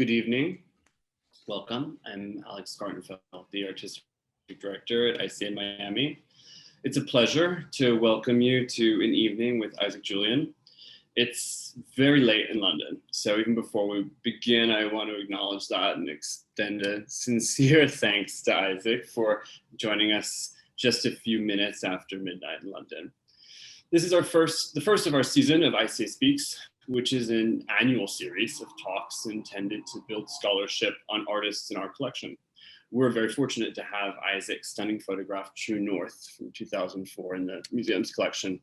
Good evening. Welcome. I'm Alex Gartenfeld, the Artistic Director at ICA Miami. It's a pleasure to welcome you to an evening with Isaac Julien. It's very late in London, so even before we begin, I want to acknowledge that and extend a sincere thanks to Isaac for joining us just a few minutes after midnight in London. This is the first of our season of ICA Speaks, which is an annual series of talks intended to build scholarship on artists in our collection. We're very fortunate to have Isaac's stunning photograph, True North, from 2004 in the museum's collection.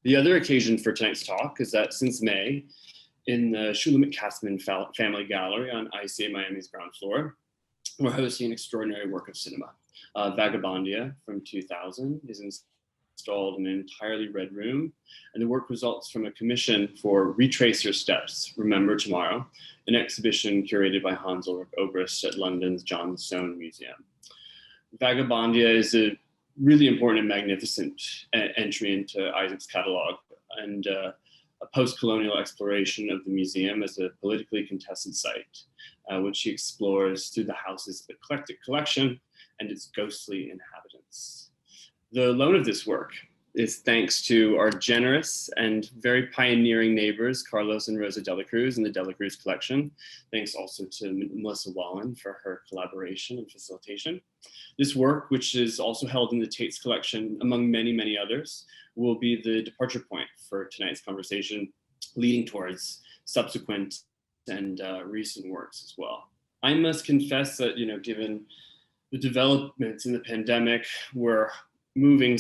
The other occasion for tonight's talk is that since May, in the Shulamit Kasman Family Gallery on ICA Miami's ground floor, we're hosting an extraordinary work of cinema. Vagabondia from 2000 is installed in an entirely red room, and the work results from a commission for Retrace Your Steps, Remember Tomorrow, an exhibition curated by Hans Ulrich Obrist at London's John Soane Museum. Vagabondia is a really important and magnificent entry into Isaac's catalog, and a post-colonial exploration of the museum as a politically contested site, which he explores through the house's eclectic collection and its ghostly inhabitants. The loan of this work is thanks to our generous and very pioneering neighbors, Carlos and Rosa Dela Cruz in the Dela Cruz collection. Thanks also to Melissa Wallen for her collaboration and facilitation. This work, which is also held in the Tate's collection, among many, many others, will be the departure point for tonight's conversation, leading towards subsequent and recent works as well. I must confess that, given the developments in the pandemic, we're moving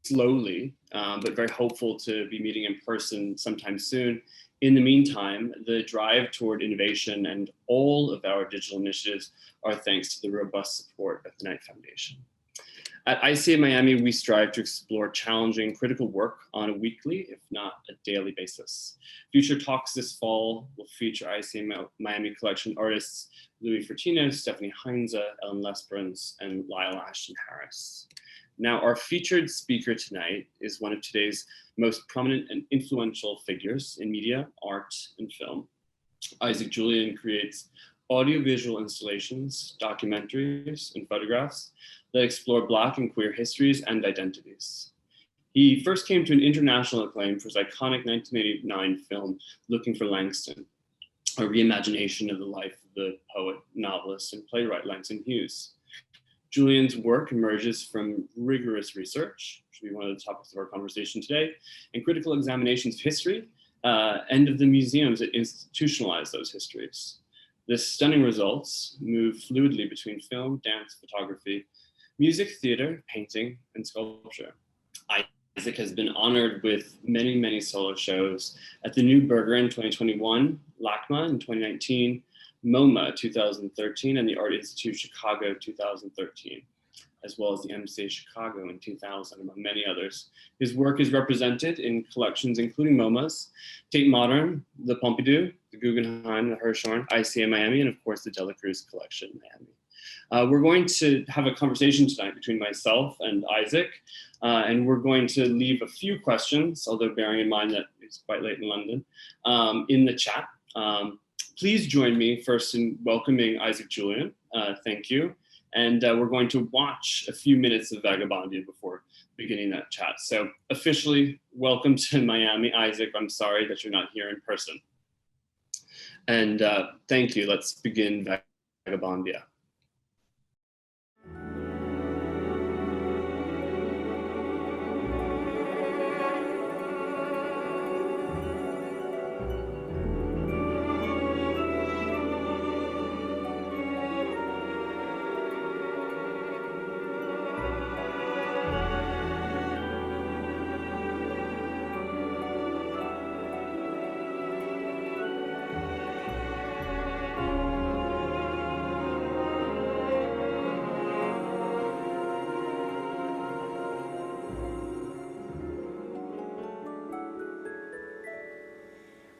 slowly, but very hopeful to be meeting in person sometime soon. In the meantime, the drive toward innovation and all of our digital initiatives are thanks to the robust support of the Knight Foundation. At ICA Miami, we strive to explore challenging critical work on a weekly, if not a daily basis. Future talks this fall will feature ICA Miami collection artists Louis Fertino, Stephanie Heinze, Ellen Lesperance, and Lyle Ashton Harris. Now, our featured speaker tonight is one of today's most prominent and influential figures in media, art, and film. Isaac Julien creates audiovisual installations, documentaries, and photographs that explore Black and queer histories and identities. He first came to an international acclaim for his iconic 1989 film, Looking for Langston, a reimagination of the life of the poet, novelist, and playwright Langston Hughes. Julien's work emerges from rigorous research, which will be one of the topics of our conversation today, and critical examinations of history and of the museums that institutionalize those histories. The stunning results move fluidly between film, dance, photography, music, theater, painting, and sculpture. Isaac has been honored with many, many solo shows at the New Burger in 2021, LACMA in 2019, MoMA 2013, and the Art Institute Chicago 2013, as well as the MCA Chicago in 2000, among many others. His work is represented in collections including MoMA's, Tate Modern, the Pompidou, the Guggenheim, the Hirshhorn, ICA Miami, and of course the Dela Cruz collection in Miami. We're going to have a conversation tonight between myself and Isaac, and we're going to leave a few questions, although bearing in mind that it's quite late in London, in the chat. Please join me first in welcoming Isaac Julien. Thank you. And we're going to watch a few minutes of Vagabondia before beginning that chat. So officially, welcome to Miami, Isaac. I'm sorry that you're not here in person. And thank you. Let's begin Vagabondia.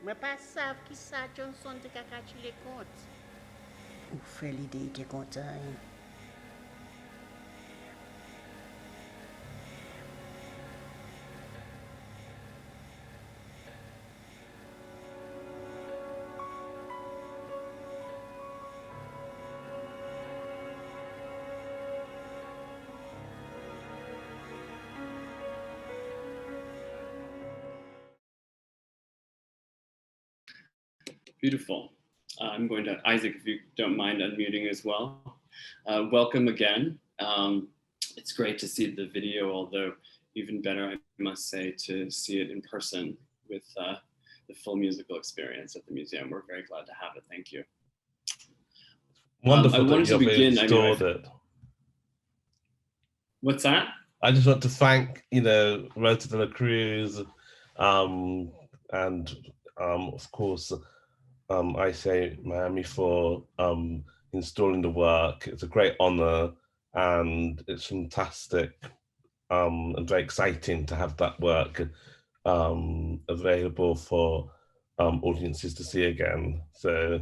Mwen pa sav ki sa Johnson te kakachi le kont. Ou fe l'ide te kontan. Beautiful. I'm going to, Isaac, if you don't mind unmuting as well. Welcome again. It's great to see the video, although even better, I must say, to see it in person with the full musical experience at the museum. We're very glad to have it. Thank you. Wonderful I wanted to begin. it. What's that? I just want to thank, Rosa de la Cruz, and of course, ICA Miami for installing the work. It's a great honor, and it's fantastic and very exciting to have that work available for audiences to see again. So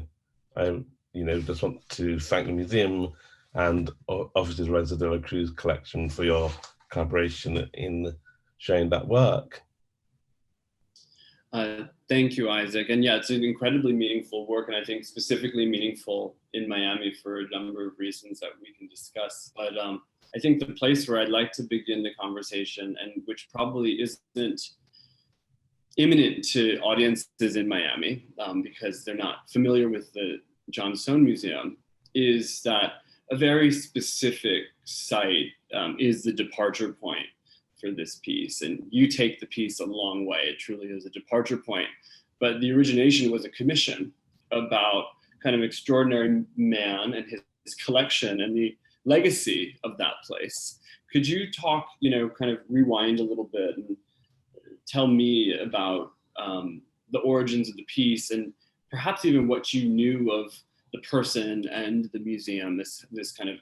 I, just want to thank the museum and obviously the Rosa de la Cruz collection for your collaboration in showing that work. Thank you, Isaac. And yeah, it's an incredibly meaningful work, and I think specifically meaningful in Miami for a number of reasons that we can discuss. But I think the place where I'd like to begin the conversation, and which probably isn't imminent to audiences in Miami, because they're not familiar with the John Soane Museum, is that a very specific site is the departure point for this piece. And you take the piece a long way. It truly is a departure point. But the origination was a commission about kind of extraordinary man and his collection and the legacy of that place. Could you talk, kind of rewind a little bit and tell me about the origins of the piece, and perhaps even what you knew of the person and the museum, this kind of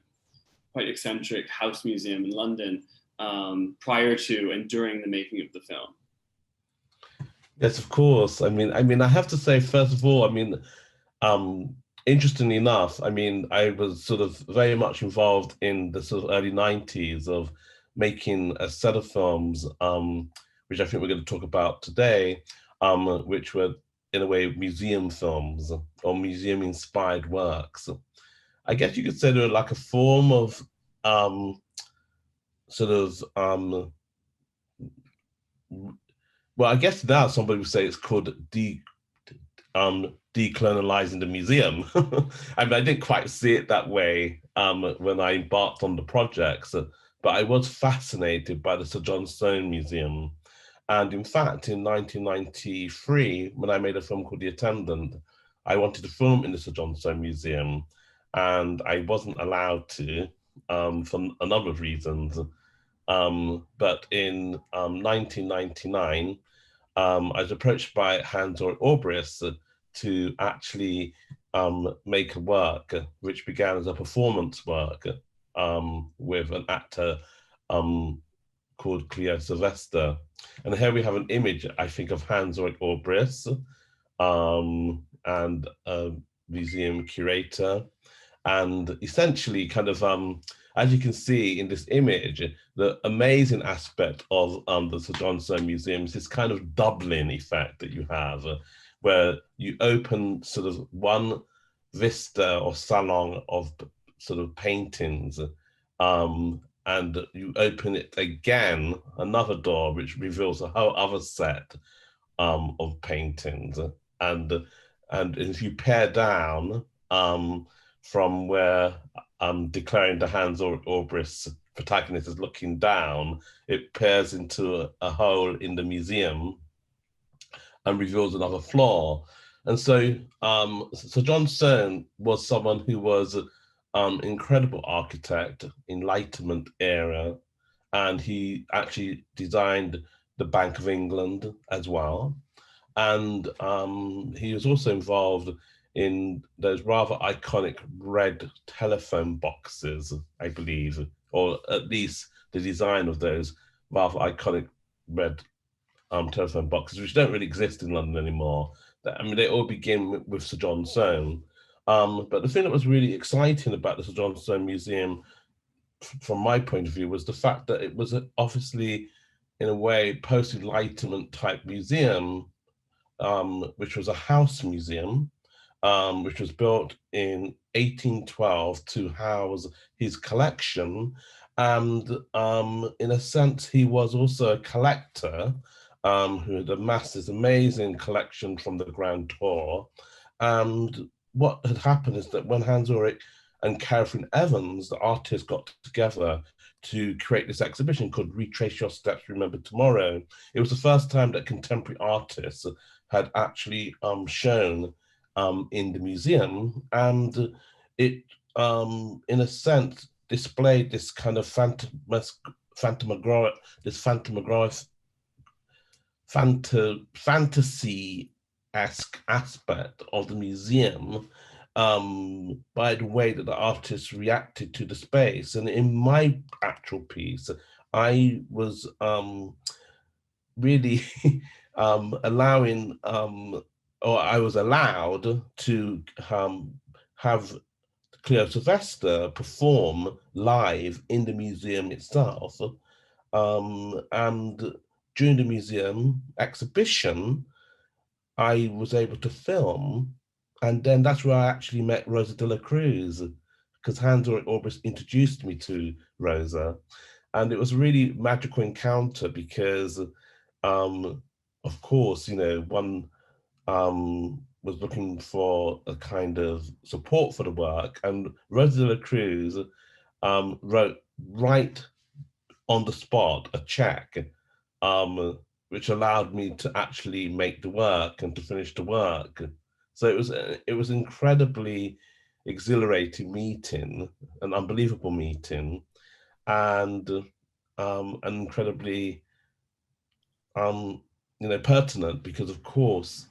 quite eccentric house museum in London, prior to and during the making of the film? Yes, of course. I mean, I have to say, first of all, interestingly enough, I was sort of very much involved in the sort of early 90s of making a set of films, which I think we're going to talk about today, which were in a way museum films or museum inspired works. I guess you could say they're like a form of well, I guess now somebody would say it's called decolonializing the museum. I didn't quite see it that way when I embarked on the projects, but I was fascinated by the Sir John Soane Museum. And in fact, in 1993, when I made a film called The Attendant, I wanted to film in the Sir John Soane Museum, and I wasn't allowed to for a number of reasons. But in 1999, I was approached by Hans-Ulrich Obrist to actually make a work which began as a performance work with an actor called Cleo Sylvester. And here we have an image, I think, of Hans-Ulrich Obrist and a museum curator. And essentially kind of, as you can see in this image, the amazing aspect of the Sir John Soane Museum is this kind of doubling effect that you have, where you open sort of one vista or salon of sort of paintings, and you open it again, another door, which reveals a whole other set of paintings. And if you pare down from where I'm declaring the Hans-Ulrich Obrist protagonist is looking down, it pairs into a hole in the museum and reveals another floor. And so Sir John Soane was someone who was incredible architect, Enlightenment era, and he actually designed the Bank of England as well. And he was also involved in those rather iconic red telephone boxes, I believe, or at least the design of those rather iconic red telephone boxes, which don't really exist in London anymore. They all begin with Sir John Soane. But the thing that was really exciting about the Sir John Soane Museum, from my point of view, was the fact that it was obviously, in a way, post-Enlightenment type museum, which was a house museum, which was built in 1812 to house his collection. And in a sense, he was also a collector who had amassed this amazing collection from the Grand Tour. And what had happened is that when Hans Ulrich and Catherine Evans, the artists, got together to create this exhibition called Retrace Your Steps, Remember Tomorrow, it was the first time that contemporary artists had actually shown in the museum. And it, in a sense, displayed this kind of fantasy-esque aspect of the museum, by the way that the artists reacted to the space. And in my actual piece, I was really allowing, or I was allowed to have Cleo Sylvester perform live in the museum itself. And during the museum exhibition, I was able to film. And then that's where I actually met Rosa de la Cruz, because Hans Ulrich introduced me to Rosa. And it was a really magical encounter because, of course, you know, one was looking for a kind of support for the work. And Rosa de la Cruz wrote right on the spot a check, which allowed me to actually make the work and to finish the work. So it was incredibly exhilarating meeting, an unbelievable meeting, and incredibly pertinent, because of course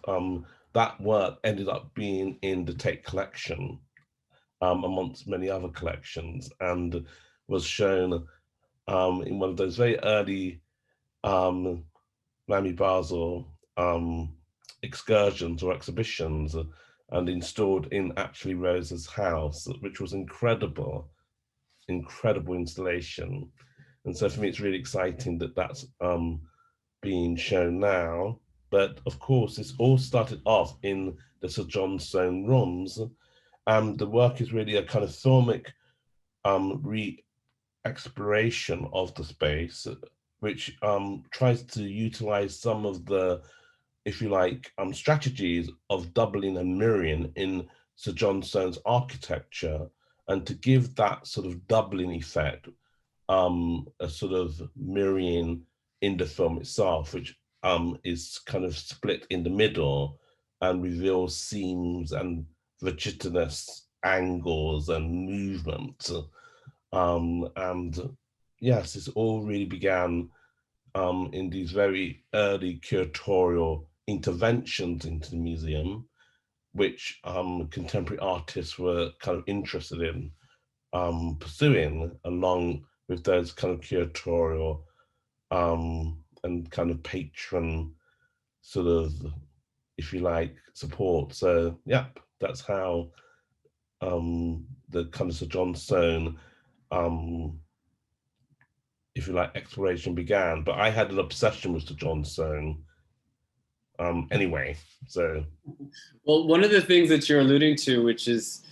that work ended up being in the Tate collection, amongst many other collections, and was shown in one of those very early Miami Basel excursions or exhibitions, and installed in actually Rosa's house, which was incredible installation. And so for me, it's really exciting that that's being shown now. But of course, this all started off in the Sir John Soane rooms, and the work is really a kind of filmic re-exploration of the space, which tries to utilize some of the, if you like, strategies of doubling and mirroring in Sir John Soane's architecture, and to give that sort of doubling effect, a sort of mirroring in the film itself, which is kind of split in the middle and reveals seams and vertiginous angles and movements. And yes, this all really began in these very early curatorial interventions into the museum, which contemporary artists were kind of interested in pursuing, along with those kind of curatorial and kind of patron sort of, if you like, support. So yep, that's how the kind of Sir John Soane, if you like, exploration began. But I had an obsession with Sir John Soane anyway, so. Well, one of the things that you're alluding to, which is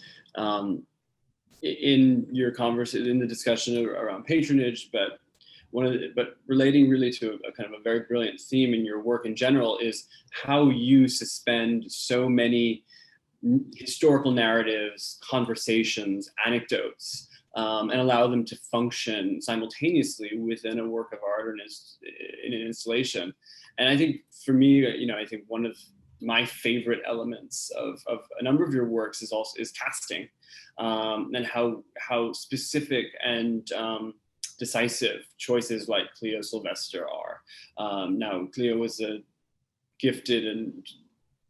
in your conversation, in the discussion around patronage, but relating really to a kind of a very brilliant theme in your work in general, is how you suspend so many historical narratives, conversations, anecdotes, and allow them to function simultaneously within a work of art or in an installation. And I think for me, I think one of my favorite elements of a number of your works is casting, and how specific and decisive choices like Cleo Sylvester are. Now, Cleo was a gifted and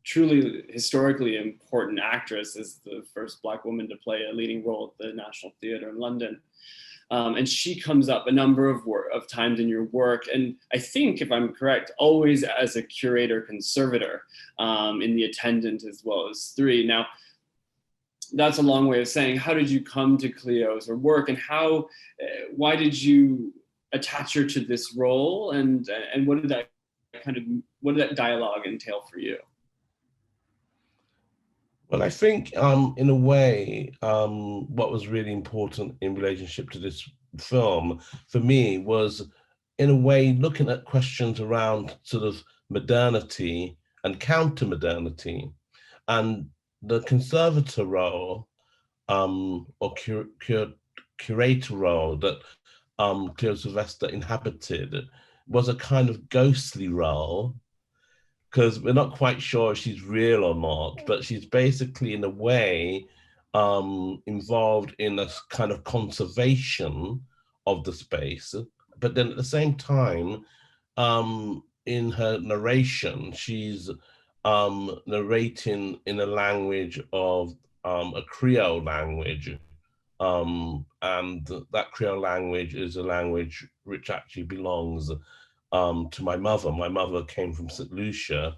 truly historically important actress, as the first Black woman to play a leading role at the National Theatre in London. And she comes up a number of times in your work, and I think, if I'm correct, always as a curator conservator in The Attendant as well as Three. Now, that's a long way of saying, how did you come to Cleo's work, and why did you attach her to this role, and what did that dialogue entail for you? Well, I think in a way, what was really important in relationship to this film for me was, in a way, looking at questions around sort of modernity and counter-modernity. And the conservator role or curator role that Cleo Sylvester inhabited was a kind of ghostly role, because we're not quite sure if she's real or not, but she's basically in a way involved in a kind of conservation of the space. But then at the same time, in her narration, she's narrating in a language of a Creole language. And that Creole language is a language which actually belongs to my mother. My mother came from St. Lucia,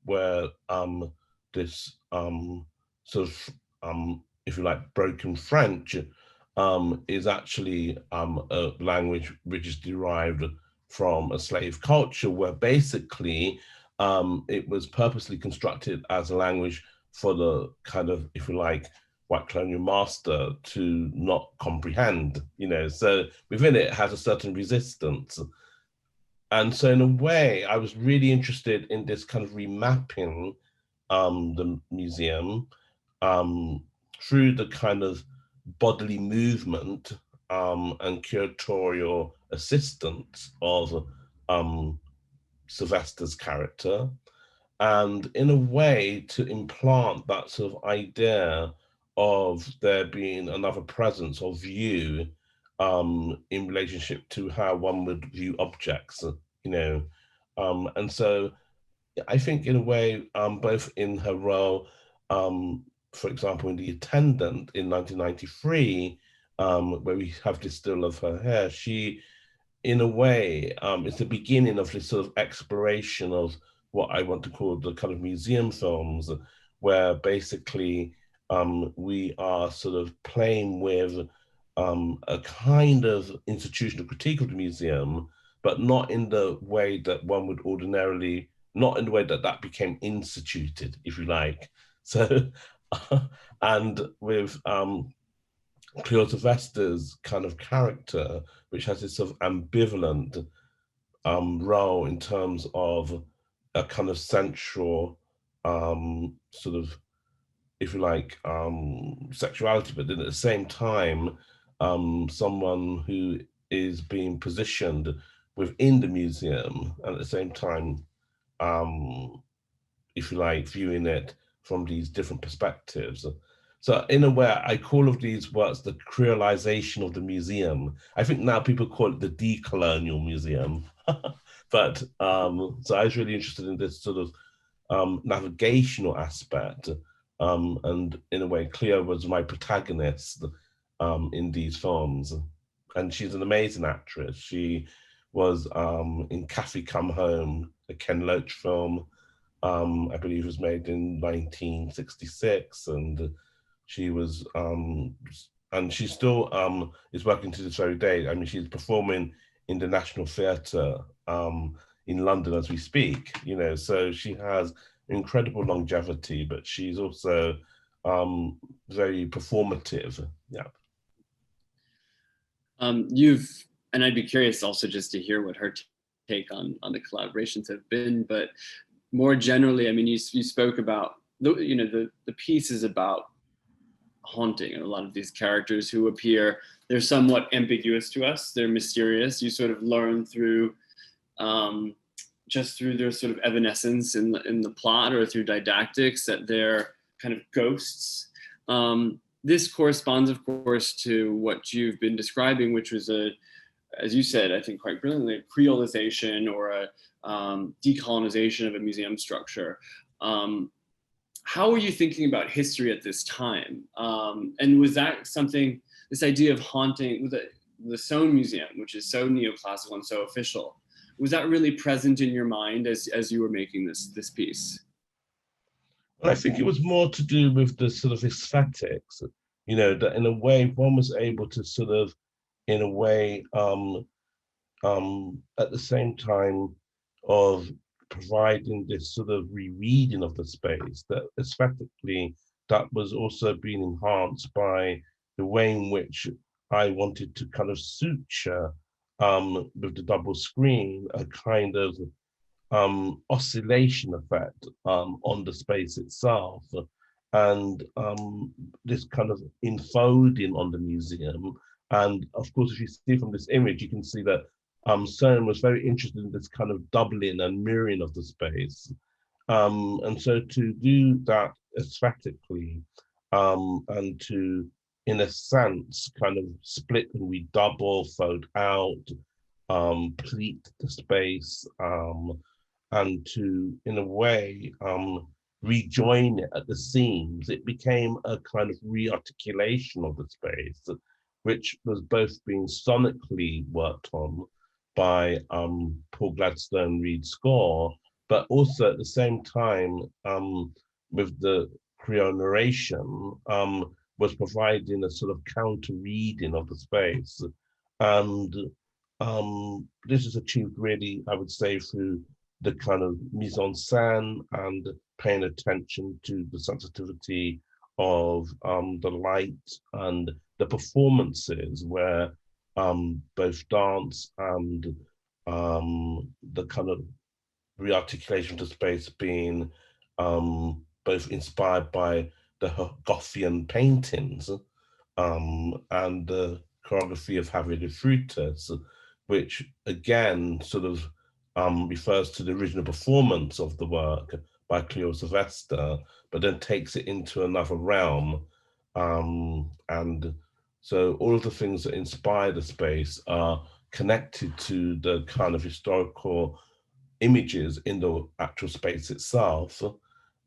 where this sort of, if you like, broken French is actually a language which is derived from a slave culture, where basically it was purposely constructed as a language for the kind of, if you like, white colonial master to not comprehend, you know, so within it has a certain resistance. And so in a way, I was really interested in this kind of remapping the museum through the kind of bodily movement and curatorial assistance of Sylvester's character, and in a way to implant that sort of idea of there being another presence or view in relationship to how one would view objects, you know. And so I think in a way, both in her role, for example, in The Attendant in 1993, where we have this still of her hair, she, in a way, it's the beginning of this sort of exploration of what I want to call the kind of museum films, where basically we are sort of playing with a kind of institutional critique of the museum, but not in the way that one would ordinarily, not in the way that that became instituted, if you like. So, and with Cleo Sylvester's kind of character, which has this sort of ambivalent role in terms of a kind of central sort of, if you like, sexuality, but then at the same time, someone who is being positioned within the museum, and at the same time, if you like, viewing it from these different perspectives. So in a way, I call of these works the creolization of the museum. I think now people call it the decolonial museum. But so I was really interested in this sort of navigational aspect. And in a way, Cleo was my protagonist in these films. And she's an amazing actress. She was in Kathy Come Home, a Ken Loach film, I believe it was made in 1966. And she was, and she still is working to this very day. I mean, she's performing in the National Theatre in London as we speak, you know, so she has incredible longevity, but she's also very performative. Yeah. And I'd be curious also just to hear what her take on the collaborations have been, but more generally, I mean, you spoke about the piece is about haunting, and a lot of these characters who appear, they're somewhat ambiguous to us, they're mysterious. You sort of learn through just through their sort of evanescence in the plot, or through didactics, that they're kind of ghosts. This corresponds, of course, to what you've been describing, which was as you said, I think quite brilliantly, a creolization or a decolonization of a museum structure. How were you thinking about history at this time? And was that something, this idea of haunting, the Sohn Museum, which is so neoclassical and so official, was that really present in your mind as you were making this piece? Well, I think it was more to do with the sort of aesthetics, you know, that in a way one was able to sort of, in a way, at the same time of providing this sort of rereading of the space, that aesthetically that was also being enhanced by the way in which I wanted to kind of suture with the double screen a kind of oscillation effect on the space itself, and this kind of enfolding on the museum. And of course, if you see from this image, you can see that Sohn was very interested in this kind of doubling and mirroring of the space. And so to do that aesthetically, and to, in a sense, kind of split and redouble, fold out, pleat the space, and to, in a way, rejoin it at the seams, it became a kind of rearticulation of the space, which was both being sonically worked on by Paul Gladstone Reed's score, but also at the same time, with the Creole narration, was providing a sort of counter reading of the space. And this is achieved really, I would say, through the kind of mise en scène and paying attention to the sensitivity of the light and the performances, where both dance and the kind of rearticulation of the space being both inspired by the Gothian paintings and the choreography of Javier de Frutas, which again sort of refers to the original performance of the work by Cleo Sylvester, but then takes it into another realm. And so all of the things that inspire the space are connected to the kind of historical images in the actual space itself,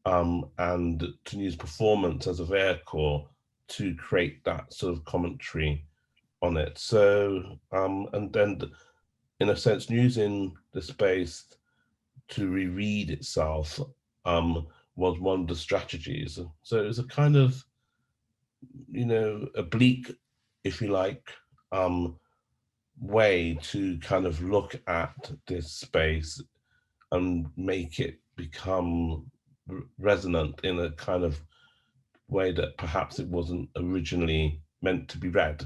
and to use performance as a vehicle to create that sort of commentary on it. So, and then in a sense, using the space to reread itself was one of the strategies. So it was a kind of, you know, oblique, if you like, way to kind of look at this space and make it become resonant in a kind of way that perhaps it wasn't originally meant to be read.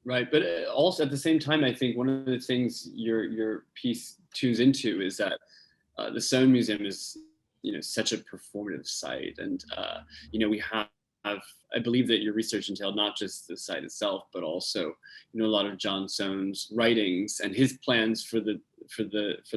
Right, but also at the same time, I think one of the things your piece tunes into is that the Sohn Museum is, you know, such a performative site, and you know, we have, I believe that your research entailed not just the site itself, but also, you know, a lot of John Sohn's writings and his plans for the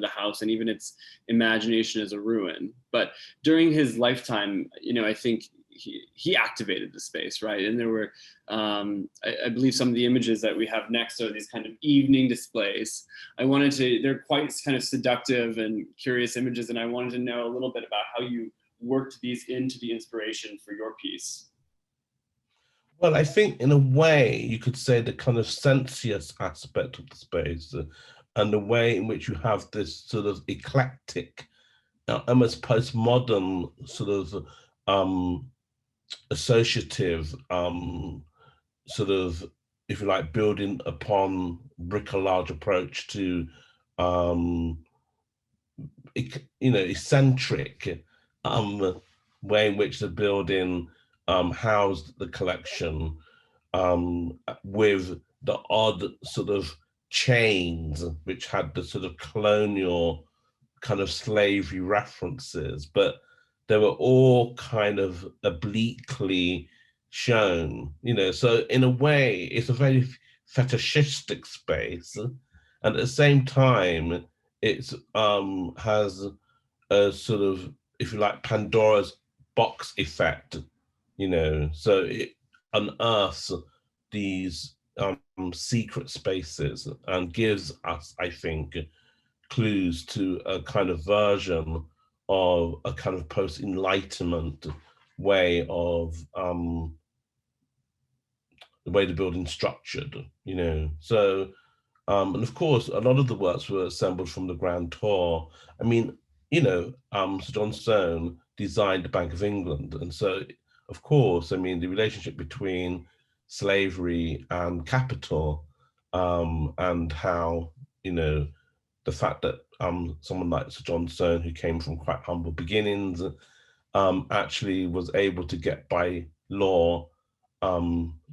house, and even its imagination as a ruin. But during his lifetime, you know, I think he activated the space, right? And there were, I believe some of the images that we have next are these kind of evening displays. They're quite kind of seductive and curious images, and I wanted to know a little bit about how you worked these into the inspiration for your piece. Well, I think in a way you could say the kind of sensuous aspect of the space, and the way in which you have this sort of eclectic, almost postmodern sort of associative sort of, if you like, building upon bricolage approach to you know, eccentric way in which the building housed the collection, with the odd sort of chains which had the sort of colonial kind of slavery references, but they were all kind of obliquely shown, you know. So in a way, it's a very fetishistic space, and at the same time, it has a sort of, if you like, Pandora's box effect, you know. So it unearths these secret spaces and gives us, I think, clues to a kind of version of a kind of post-Enlightenment way of the way the building's structured, you know. So, and of course, a lot of the works were assembled from the Grand Tour. I mean, you know, Sir John Sohn designed the Bank of England. And so, of course, I mean, the relationship between slavery and capital, and how, you know, the fact that someone like Sir John Sohn, who came from quite humble beginnings, actually was able to get by law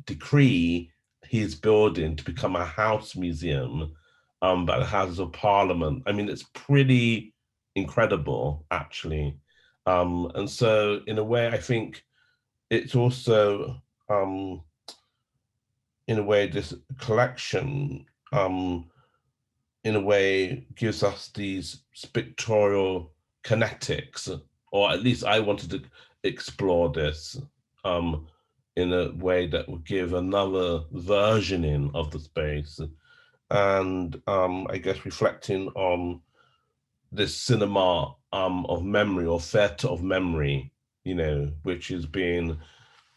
decree his building to become a house museum, by the Houses of Parliament. I mean, it's pretty incredible, actually. And so in a way, I think it's also, in a way, this collection, in a way, gives us these pictorial kinetics, or at least I wanted to explore this in a way that would give another versioning of the space. And I guess reflecting on this cinema of memory, or theatre of memory, you know, which is being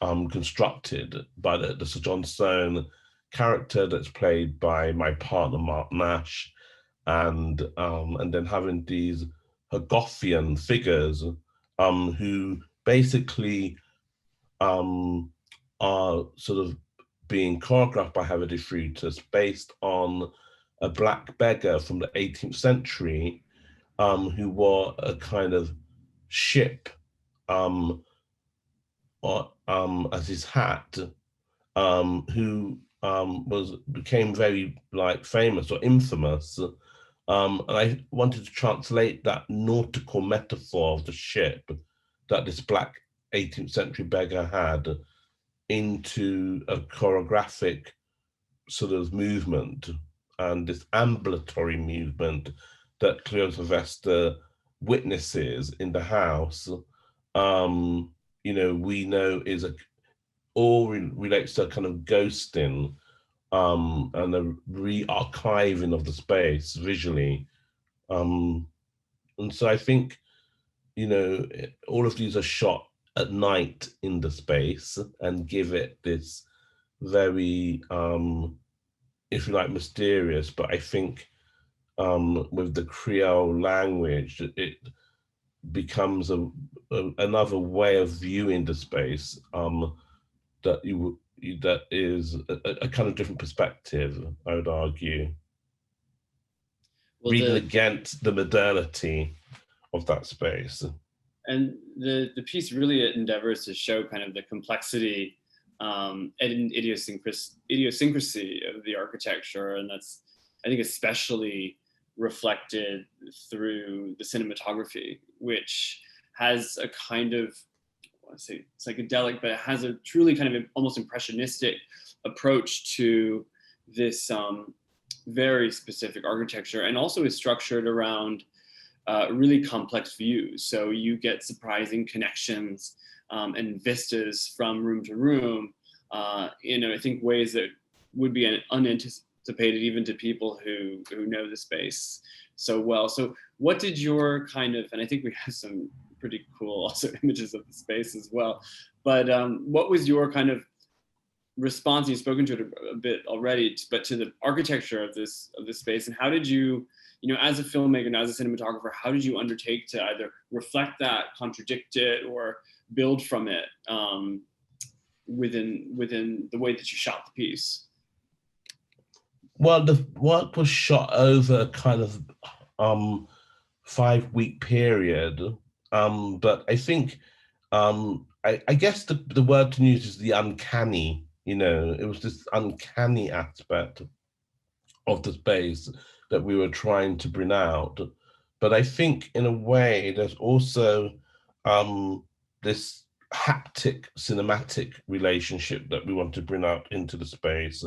constructed by the Sir John Soane character that's played by my partner Mark Nash, and then having these Hogothian figures who basically are sort of being choreographed by Heather Frutus based on a black beggar from the 18th century who wore a kind of ship as his hat, who became very like famous or infamous. And I wanted to translate that nautical metaphor of the ship that this black 18th century beggar had into a choreographic sort of movement, and this ambulatory movement that Cleopatra witnesses in the house, you know, we know is relates to a kind of ghosting and a re-archiving of the space visually. And so I think, you know, all of these are shot at night in the space and give it this very, if you like, mysterious, but I think with the Creole language, it becomes another way of viewing the space that is a kind of different perspective, I would argue. Well, reading against the modernity of that space. And the piece really endeavors to show kind of the complexity and idiosyncrasy of the architecture, and that's, I think, especially reflected through the cinematography, which has a kind of, I want to say psychedelic, but it has a truly kind of almost impressionistic approach to this very specific architecture, and also is structured around really complex views. So you get surprising connections and vistas from room to room, in, I think, ways that would be unanticipated even to people who know the space so well. So what did your kind of, and I think we have some pretty cool also images of the space as well, but what was your kind of response? You've spoken to it a bit already, but to the architecture of this space, and how did you, you know, as a filmmaker and as a cinematographer, how did you undertake to either reflect that, contradict it, or build from it within the way that you shot the piece? Well, the work was shot over a kind of 5-week period, but I think I guess the word to use is the uncanny. You know, it was this uncanny aspect of the space that we were trying to bring out. But I think in a way, there's also this haptic cinematic relationship that we want to bring out into the space,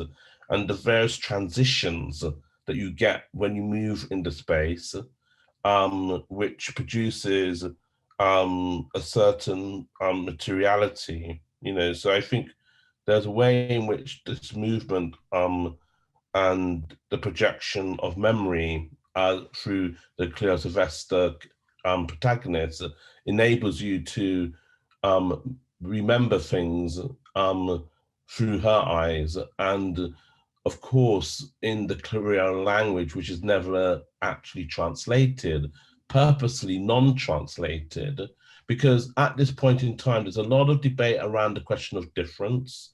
and the various transitions that you get when you move in the space, which produces a certain materiality, you know. So I think there's a way in which this movement and the projection of memory through the Cleopatra protagonist enables you to remember things through her eyes, and of course in the Creole language, which is never actually translated, purposely non-translated, because at this point in time there's a lot of debate around the question of difference,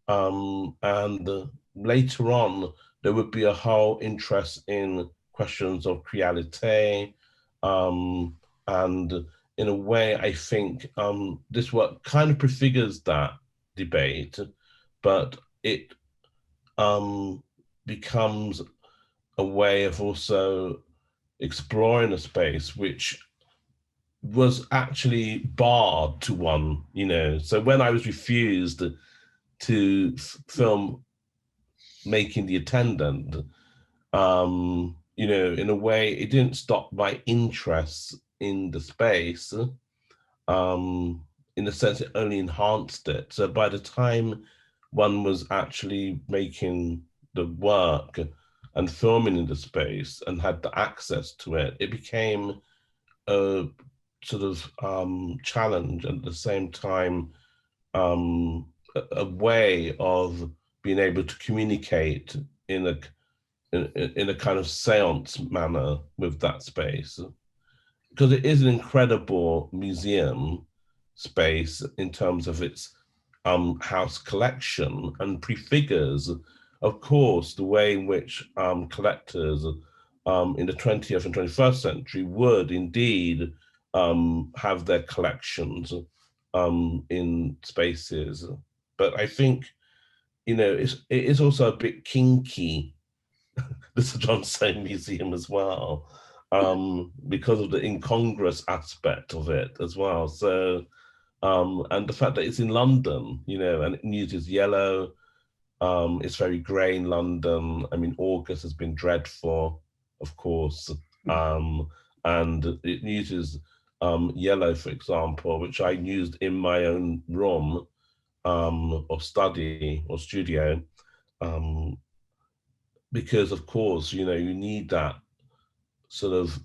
and later on there would be a whole interest in questions of creality, and in a way I think this work kind of prefigures that debate, but it becomes a way of also exploring a space which was actually barred to one, you know. So when I was refused to film Making the Attendant, you know, in a way, it didn't stop my interest in the space. In a sense, it only enhanced it. So by the time one was actually making the work and filming in the space and had the access to it, it became a sort of challenge, and at the same time a way of being able to communicate in a kind of seance manner with that space, because it is an incredible museum space in terms of its house collection, and prefigures, of course, the way in which collectors in the 20th and 21st century would indeed have their collections in spaces. But I think, you know, it is also a bit kinky, the Sir John Soane Museum as well, because of the incongruous aspect of it as well. So, and the fact that it's in London, you know, and it uses yellow. It's very grey in London. I mean, August has been dreadful, of course, and it uses yellow, for example, which I used in my own room or study or studio, because, of course, you know, you need that sort of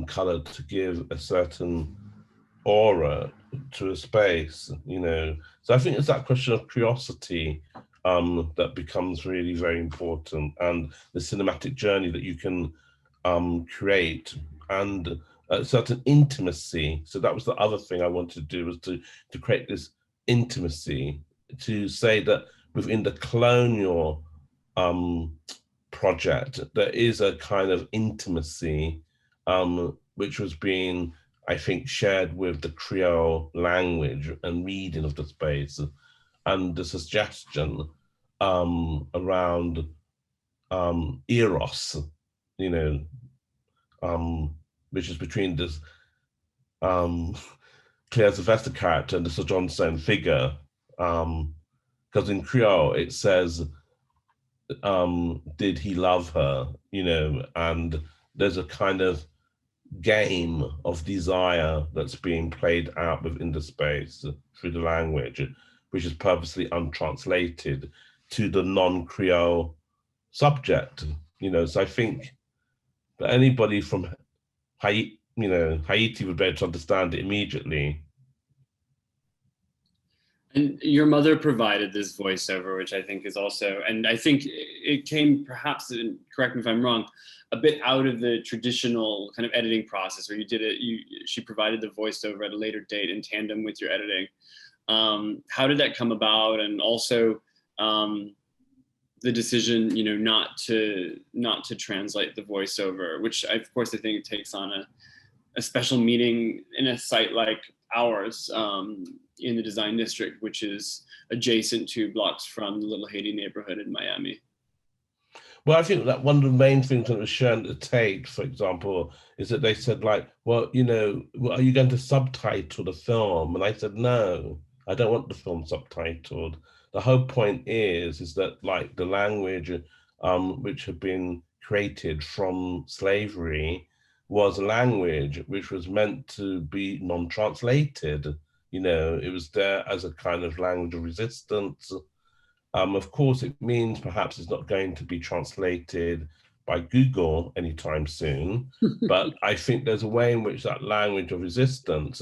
color to give a certain aura to a space, you know. So I think it's that question of curiosity that becomes really very important, and the cinematic journey that you can create, and a certain intimacy. So that was the other thing I wanted to do, was to create this intimacy, to say that within the colonial project, there is a kind of intimacy which was being, I think, shared with the Creole language and reading of the space, and the suggestion around eros, you know, which is between this Claire Sylvester character and the Sir John Soane figure, because in Creole it says, did he love her, you know, and there's a kind of game of desire that's being played out within the space through the language, which is purposely untranslated to the non-Creole subject, you know. So I think that anybody from Haiti, you know, Haiti would be able to understand it immediately. And your mother provided this voiceover, which I think is also, and I think it came perhaps, and correct me if I'm wrong, a bit out of the traditional kind of editing process where you did it, she provided the voiceover at a later date in tandem with your editing. How did that come about? And also the decision, you know, not to translate the voiceover, which of course I think it takes on a special meaning in a site like ours, in the Design District, which is adjacent 2 blocks from the Little Haiti neighborhood in Miami. Well, I think that one of the main things that was shown at the Tate, for example, is that they said, like, well, you know, are you going to subtitle the film? And I said, no, I don't want the film subtitled. The whole point is that, like, the language which had been created from slavery was a language which was meant to be non-translated. You know, it was there as a kind of language of resistance. Of course, it means perhaps it's not going to be translated by Google anytime soon, but I think there's a way in which that language of resistance,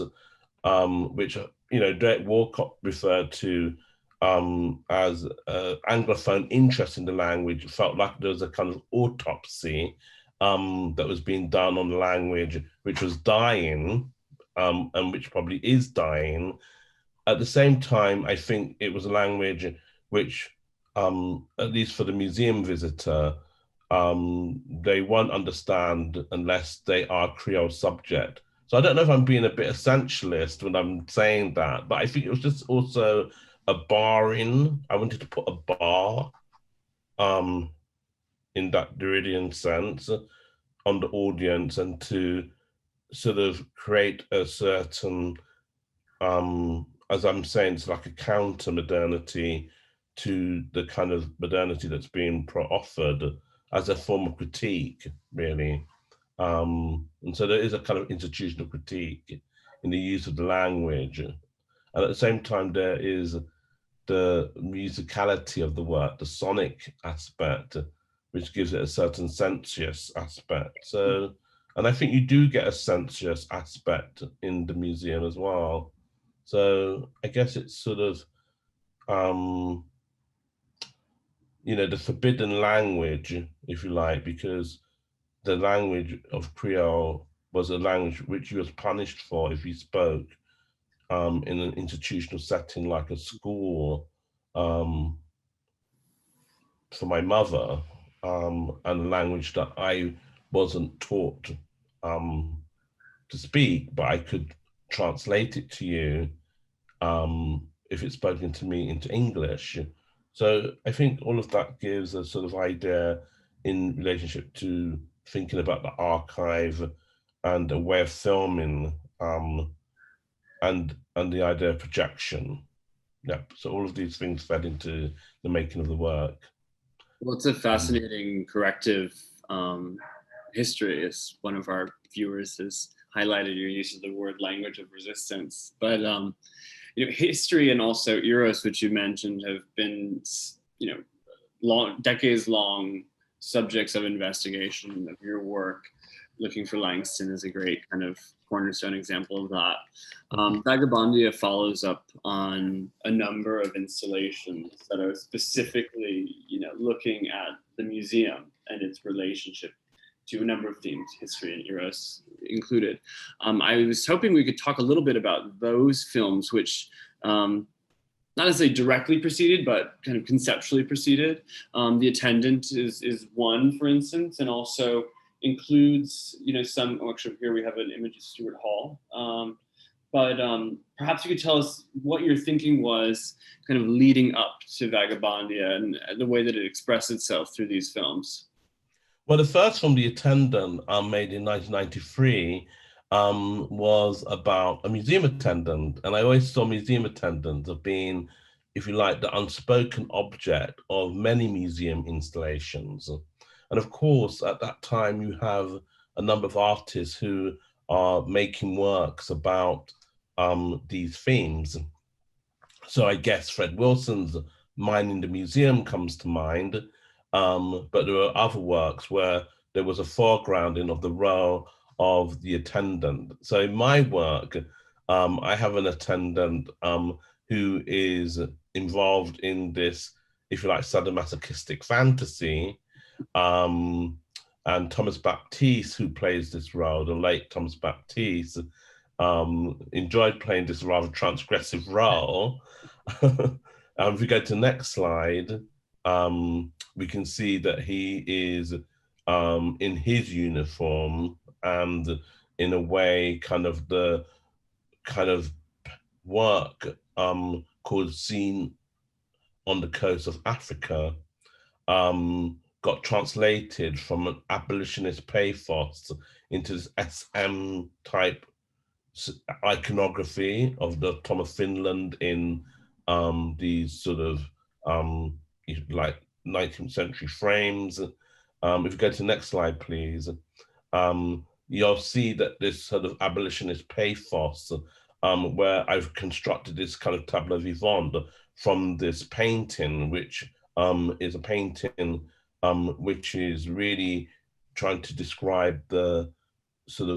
which, you know, Derek Walcott referred to as Anglophone interest in the language, felt like there was a kind of autopsy that was being done on the language, which was dying, and which probably is dying. At the same time, I think it was a language which, at least for the museum visitor, they won't understand unless they are Creole subject. So I don't know if I'm being a bit essentialist when I'm saying that, but I think it was just also a barring. I wanted to put a bar in that Derridian sense on the audience, and to sort of create a certain, as I'm saying, it's like a counter modernity to the kind of modernity that's being offered as a form of critique, really. And so there is a kind of institutional critique in the use of the language. And at the same time, there is the musicality of the work, the sonic aspect, which gives it a certain sensuous aspect. So, and I think you do get a sensuous aspect in the museum as well. So I guess it's sort of, you know, the forbidden language, if you like, because the language of Creole was a language which you was punished for if you spoke in an institutional setting like a school, for my mother, and a language that I wasn't taught to speak, but I could translate it to you if it's spoken to me into English. So I think all of that gives a sort of idea in relationship to thinking about the archive and a way of filming, and the idea of projection. Yeah, so all of these things fed into the making of the work. Well, it's a fascinating corrective history, as one of our viewers has highlighted your use of the word language of resistance. But you know, history and also eras, which you mentioned, have been, you know, long, decades-long subjects of investigation of your work. Looking for Langston is a great kind of cornerstone example of that. Vagabondia follows up on a number of installations that are specifically, you know, looking at the museum and its relationship to a number of themes, history and eras included. I was hoping we could talk a little bit about those films, which not necessarily directly preceded, but kind of conceptually preceded. The Attendant is one, for instance, and also includes, you know, some, actually here we have an image of Stuart Hall. But perhaps you could tell us what your thinking was kind of leading up to Vagabondia and the way that it expressed itself through these films. Well, the first film, The Attendant, made in 1993, was about a museum attendant. And I always saw museum attendants as being, if you like, the unspoken object of many museum installations. And of course, at that time, you have a number of artists who are making works about these themes. So I guess Fred Wilson's Minding the Museum comes to mind. But there are other works where there was a foregrounding of the role of the attendant. So in my work, I have an attendant who is involved in this, if you like, sadomasochistic fantasy. And Thomas Baptiste, who plays this role, the late Thomas Baptiste, enjoyed playing this rather transgressive role. If we go to the next slide, we can see that he is in his uniform and in a way kind of the kind of work called Scene on the Coast of Africa got translated from an abolitionist pathos into this SM type iconography of the Tom of Finland in these sort of like 19th century frames. If you go to the next slide, please, you'll see that this sort of abolitionist pathos, where I've constructed this kind of tableau vivant from this painting, which is a painting which is really trying to describe the sort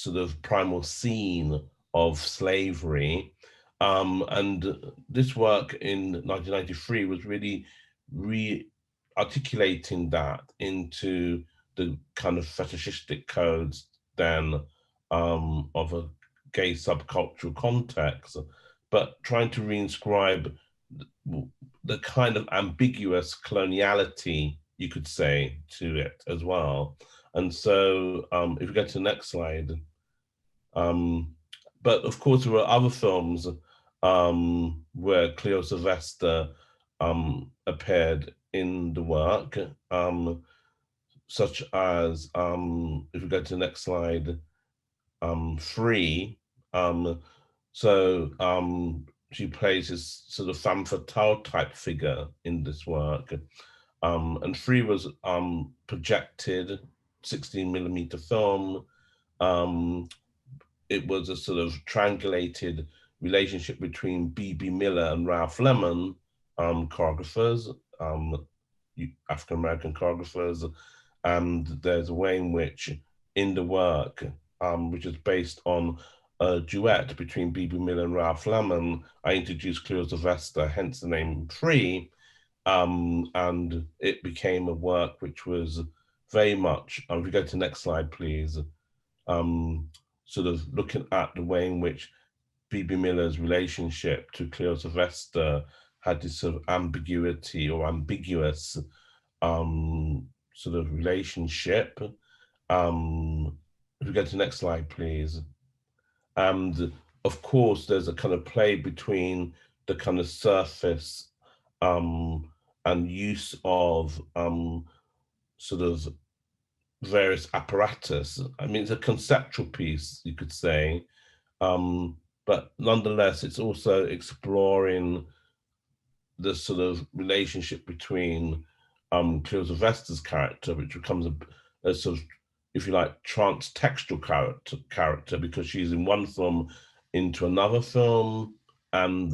of primal scene of slavery. And this work in 1993 was really re-articulating that into the kind of fetishistic codes then of a gay subcultural context, but trying to reinscribe the kind of ambiguous coloniality, you could say, to it as well. And so if we go to the next slide, but of course there were other films where Cleo Sylvester appeared in the work, such as, if we go to the next slide, Free. She plays this sort of femme fatale type figure in this work. And Free was projected 16mm film. It was a sort of triangulated relationship between B.B. Miller and Ralph Lemon, choreographers, African-American choreographers. And there's a way in which in the work, which is based on a duet between B.B. Miller and Ralph Lemon, I introduced Cleo Sylvester, hence the name Free. And it became a work which was very much, if we go to the next slide, please, sort of looking at the way in which B.B. Miller's relationship to Cleo Sylvester had this sort of ambiguity or ambiguous sort of relationship. If we go to the next slide, please. And of course, there's a kind of play between the kind of surface and use of sort of various apparatus. I mean, it's a conceptual piece, you could say, but nonetheless, it's also exploring the sort of relationship between Cleo Sylvester's character, which becomes a sort of, if you like, trans-textual character, because she's in one film into another film, and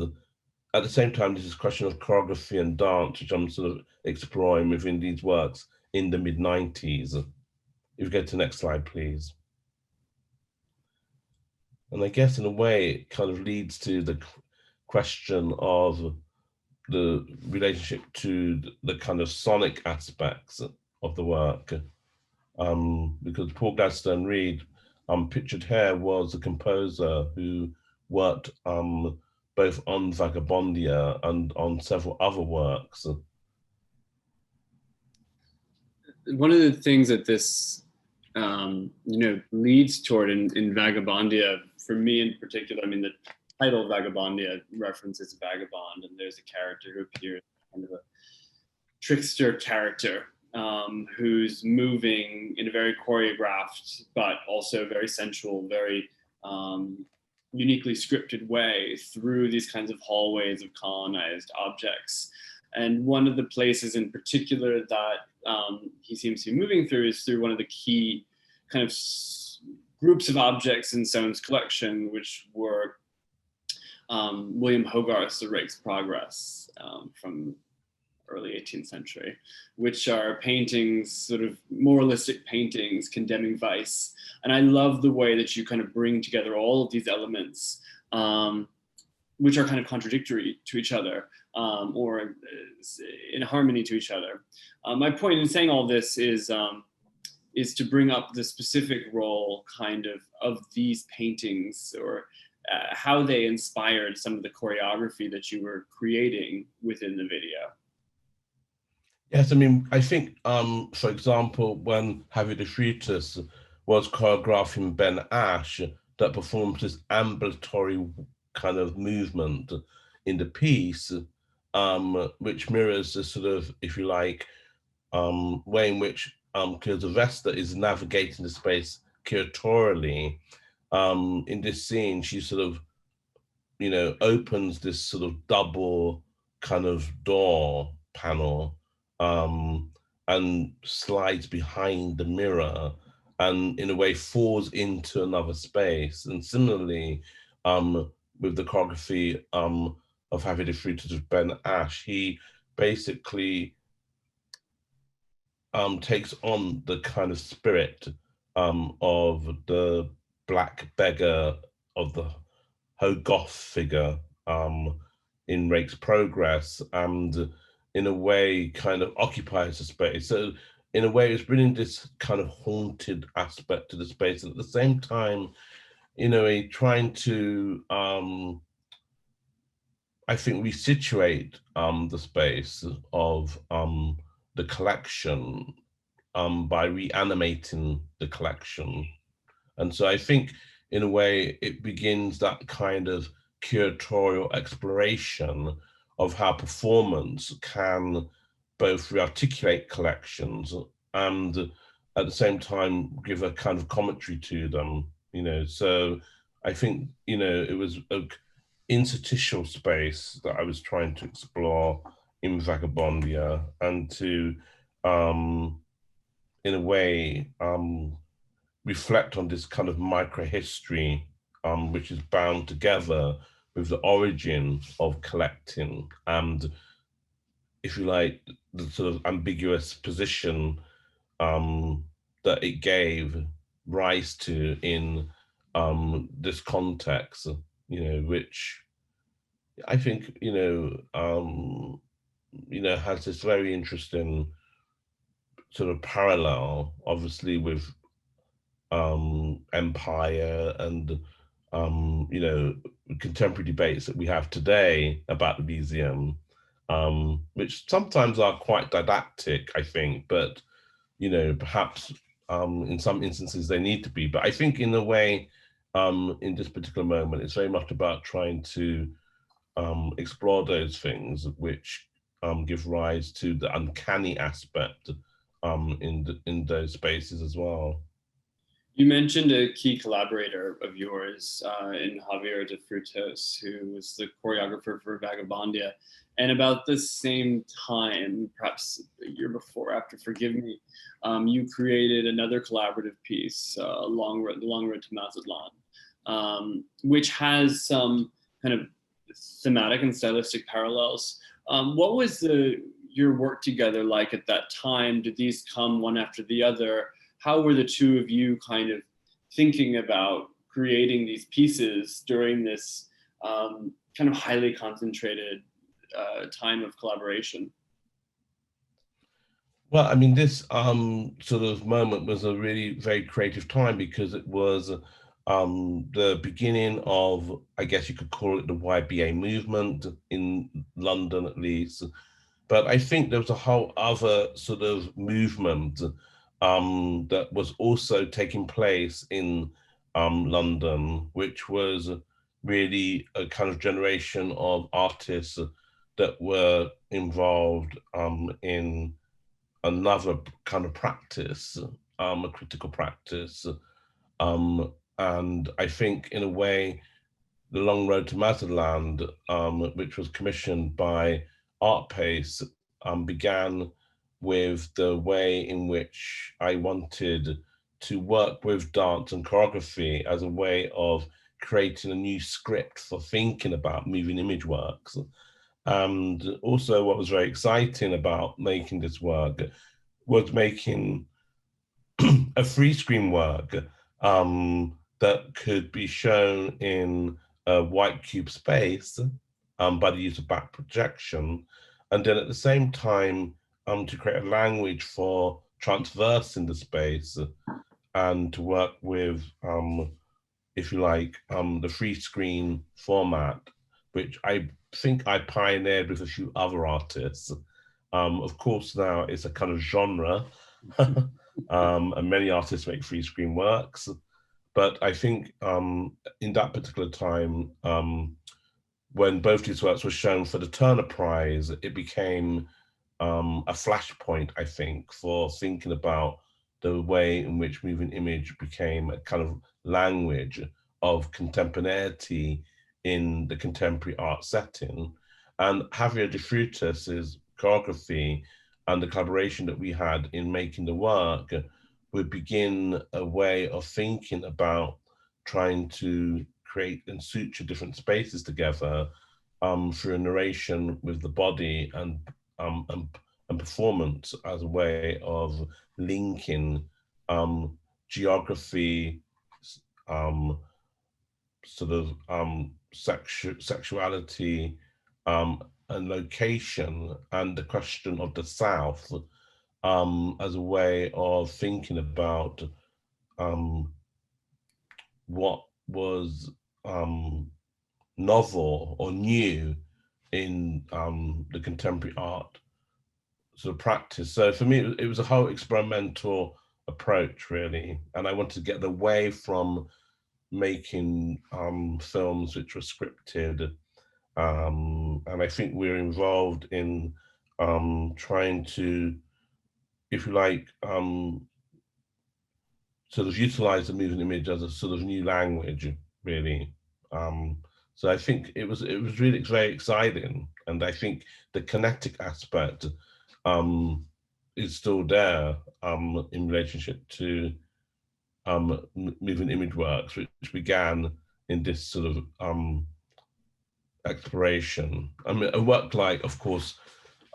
at the same time, this is a question of choreography and dance, which I'm sort of exploring within these works in the mid-90s. If you go to the next slide, please. And I guess in a way, it kind of leads to the question of the relationship to the kind of sonic aspects of the work. Because Paul Gladstone Reed, pictured here, was a composer who worked both on Vagabondia and on several other works. One of the things that this leads toward in Vagabondia, for me in particular, I mean, the title Vagabondia references vagabond, and there's a character who appears, kind of a trickster character, who's moving in a very choreographed, but also very sensual, very uniquely scripted way through these kinds of hallways of colonized objects. And one of the places in particular that he seems to be moving through is through one of the key kind of groups of objects in Soane's collection, which were William Hogarth's The Rake's Progress from early 18th century, which are paintings, sort of moralistic paintings condemning vice. And I love the way that you kind of bring together all of these elements, which are kind of contradictory to each other, or in harmony to each other. My point in saying all this is to bring up the specific role kind of these paintings, or how they inspired some of the choreography that you were creating within the video. Yes, I mean, I think, for example, when Javier de Freitas was choreographing Ben Ash, that performed this ambulatory kind of movement in the piece, which mirrors the sort of, if you like, way in which Cleo Sylvester is navigating the space curatorially. In this scene, she sort of, opens this sort of double kind of door panel, and slides behind the mirror, and in a way falls into another space. And similarly, with the choreography of Javier de Freitas with Ben Ash, he basically takes on the kind of spirit of the black beggar, of the Hogarth figure in Rake's Progress, and in a way kind of occupies the space. So in a way, it's bringing this kind of haunted aspect to the space, and at the same time, trying to, I think, resituate the space of the collection by reanimating the collection. And so I think, in a way, it begins that kind of curatorial exploration of how performance can both rearticulate collections and at the same time give a kind of commentary to them, So I think, it was an interstitial space that I was trying to explore in Vagabondia, and to, in a way, reflect on this kind of microhistory, which is bound together with the origin of collecting and, if you like, the sort of ambiguous position that it gave rise to in this context, which I think, has this very interesting sort of parallel, obviously, with empire and, contemporary debates that we have today about the museum, which sometimes are quite didactic, I think, but, perhaps in some instances they need to be. But I think in a way, in this particular moment, it's very much about trying to explore those things which give rise to the uncanny aspect in those spaces as well. You mentioned a key collaborator of yours in Javier de Frutos, who was the choreographer for Vagabondia. And about the same time, perhaps a year before, after Forgive Me, you created another collaborative piece, The Long Road to Mazatlan, which has some kind of thematic and stylistic parallels. What was your work together like at that time? Did these come one after the other? How were the two of you kind of thinking about creating these pieces during this kind of highly concentrated time of collaboration? Well, I mean, this sort of moment was a really very creative time, because it was the beginning of, I guess you could call it, the YBA movement in London, at least. But I think there was a whole other sort of movement that was also taking place in London, which was really a kind of generation of artists that were involved in another kind of practice, a critical practice. And I think, in a way, The Long Road to Mazatlan, which was commissioned by Art Pace, began with the way in which I wanted to work with dance and choreography as a way of creating a new script for thinking about moving image works. And also, what was very exciting about making this work was making a free screen work that could be shown in a white cube space by the use of back projection, and then at the same time to create a language for transversing the space and to work with, if you like, the free screen format, which I think I pioneered with a few other artists. Of course, now it's a kind of genre, and many artists make free screen works. But I think in that particular time, when both these works were shown for the Turner Prize, it became a flashpoint, I think, for thinking about the way in which moving image became a kind of language of contemporaneity in the contemporary art setting. And Javier de Frutos' choreography and the collaboration that we had in making the work would begin a way of thinking about trying to create and suture different spaces together through a narration with the body and performance as a way of linking geography, sort of sexuality, and location, and the question of the South as a way of thinking about what was novel or new in the contemporary art sort of practice. So for me, it was a whole experimental approach, really. And I wanted to get away from making films which were scripted. And I think we're involved in trying to, if you like, sort of utilize the moving image as a sort of new language, really. So I think it was really very exciting, and I think the kinetic aspect is still there in relationship to moving image works, which began in this sort of exploration. I mean, a work like, of course,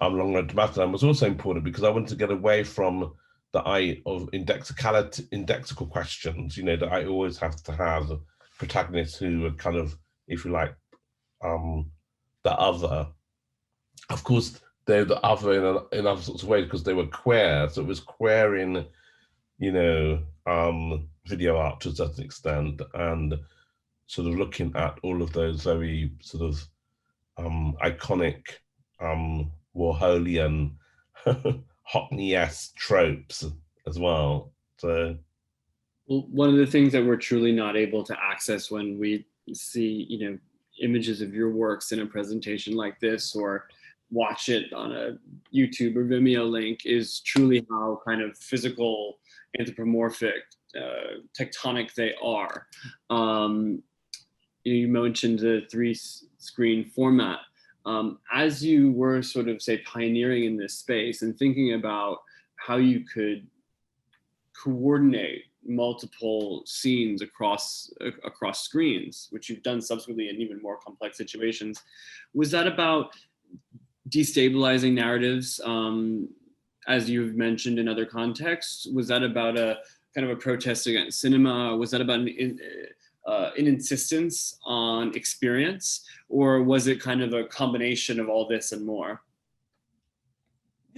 Long Road to Masterland was also important because I wanted to get away from the eye of indexical questions, you know, that I always have to have protagonists who are kind of, if you like, the other. Of course, they're the other in other sorts of ways because they were queer. So it was queering, you know, video art to a certain extent, and sort of looking at all of those very sort of iconic Warholian Hockney-esque tropes as well. So, well, one of the things that we're truly not able to access when we see, you know, images of your works in a presentation like this, or watch it on a YouTube or Vimeo link, is truly how kind of physical, anthropomorphic, tectonic they are. You mentioned the three-screen format. As you were sort of, say, pioneering in this space and thinking about how you could coordinate multiple scenes across screens, which you've done subsequently in even more complex situations, was that about destabilizing narratives, as you've mentioned in other contexts? Was that about a kind of a protest against cinema? Was that about an insistence on experience, or was it kind of a combination of all this and more?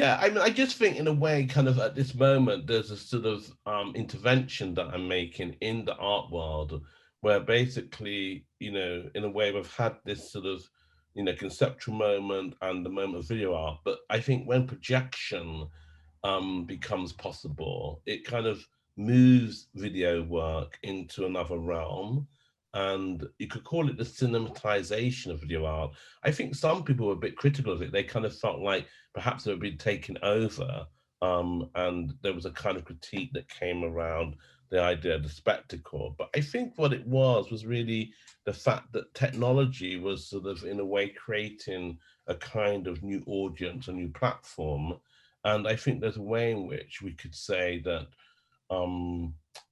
yeah, I mean, I just think in a way, kind of at this moment, there's a sort of intervention that I'm making in the art world, where basically, you know, in a way, we've had this sort of, you know, conceptual moment and the moment of video art. But I think when projection becomes possible, it kind of moves video work into another realm. And you could call it the cinematization of video art. I think some people were a bit critical of it. They kind of felt like perhaps it had been taken over. And there was a kind of critique that came around the idea of the spectacle. But I think what it was really the fact that technology was sort of, in a way, creating a kind of new audience, a new platform. And I think there's a way in which we could say that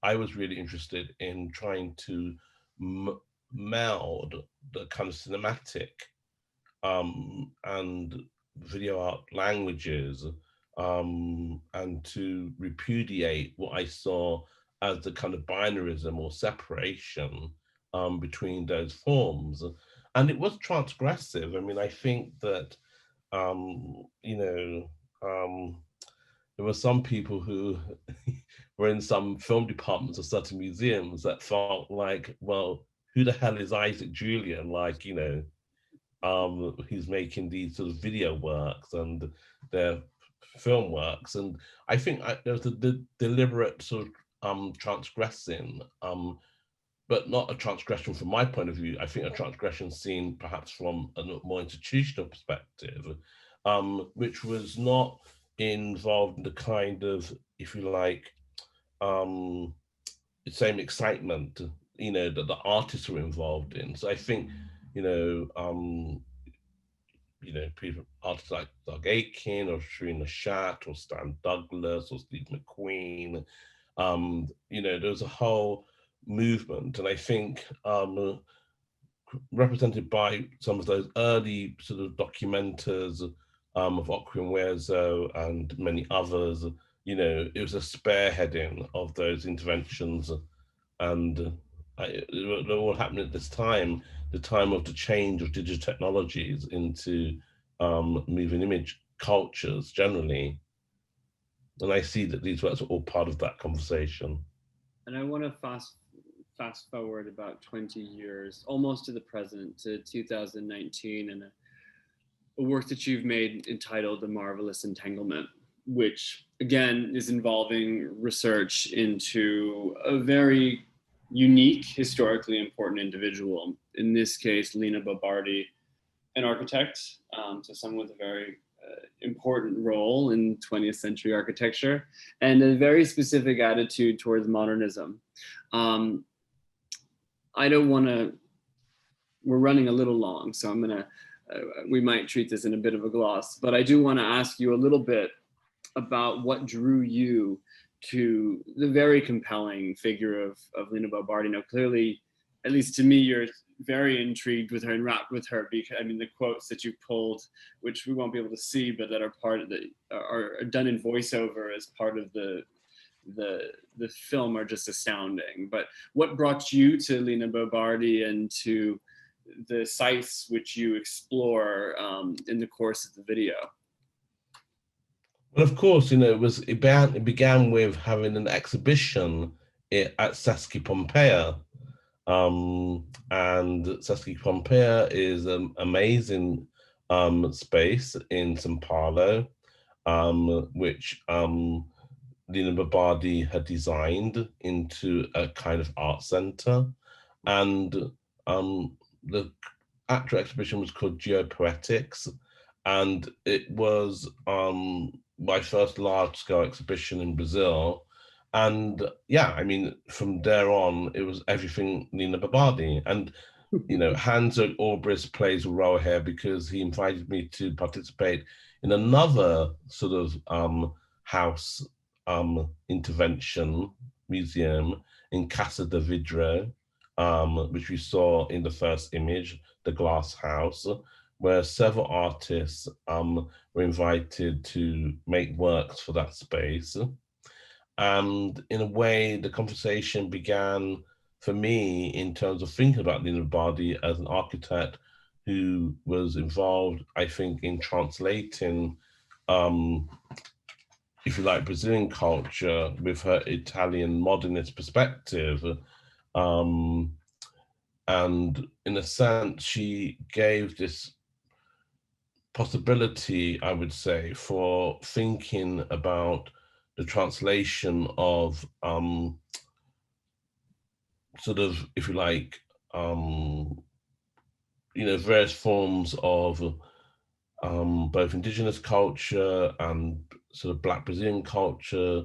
I was really interested in trying to meld the kind of cinematic and video art languages, and to repudiate what I saw as the kind of binarism or separation between those forms. And it was transgressive. I mean, I think that, you know, there were some people who were in some film departments of certain museums that felt like, well, who the hell is Isaac Julien? Like, you know, he's making these sort of video works and their film works. And I think there was a deliberate sort of transgressing, but not a transgression from my point of view. I think a transgression seen perhaps from a more institutional perspective, which was not involved in the kind of, if you like, the same excitement, you know, that the artists were involved in. So I think, you know, people, artists like Doug Aiken or Sharina Shat or Stan Douglas or Steve McQueen, you know, there was a whole movement, and I think represented by some of those early sort of documenters of Okwinwezo and many others. You know, it was a spearheading of those interventions, and it all happened at this time, the time of the change of digital technologies into moving image cultures generally. And I see that these works are all part of that conversation. And I want to fast forward about 20 years, almost to the present, to 2019, and a work that you've made entitled The Marvelous Entanglement, which again is involving research into a very unique, historically important individual. In this case, Lena Bobardi, an architect, so someone with a very important role in 20th century architecture, and a very specific attitude towards modernism. I don't want to, we're running a little long, so I'm gonna, we might treat this in a bit of a gloss, but I do want to ask you a little bit about what drew you to the very compelling figure of Lina Bo Bardi. Now, clearly, at least to me, you're very intrigued with her and wrapped with her, because I mean the quotes that you pulled, which we won't be able to see, but that are part of the, are done in voiceover as part of the film, are just astounding. But what brought you to Lina Bo Bardi and to the sites which you explore in the course of the video? Well, of course, you know, it began with having an exhibition at Saskia Pompeia. And Saskia Pompeia is an amazing space in São Paulo, which Lina Bo Bardi had designed into a kind of art center. And the actual exhibition was called Geopoetics, and it was my first large-scale exhibition in Brazil. And yeah, I mean, from there on, it was everything Lina Bo Bardi. And, you know, Hans Orbris plays a role here because he invited me to participate in another sort of house intervention museum in Casa de Vidro, which we saw in the first image, the glass house, where several artists were invited to make works for that space. And in a way, the conversation began for me in terms of thinking about Lina Bo Bardi as an architect who was involved, I think, in translating, if you like, Brazilian culture with her Italian modernist perspective. And in a sense, she gave this possibility, I would say, for thinking about the translation of sort of, if you like, you know, various forms of both indigenous culture and sort of Black Brazilian culture,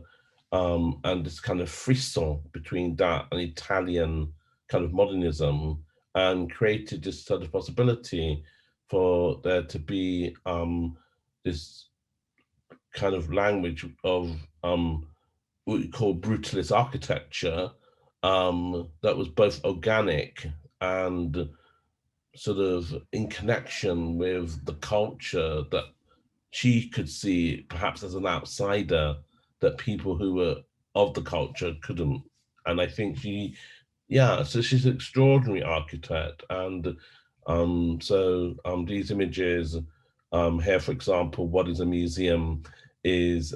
and this kind of frisson between that and Italian kind of modernism, and created this sort of possibility for there to be this kind of language of what we call brutalist architecture, that was both organic and sort of in connection with the culture that she could see perhaps as an outsider, that people who were of the culture couldn't. And I think she, yeah, so she's an extraordinary architect. And so these images here, for example, What is a Museum is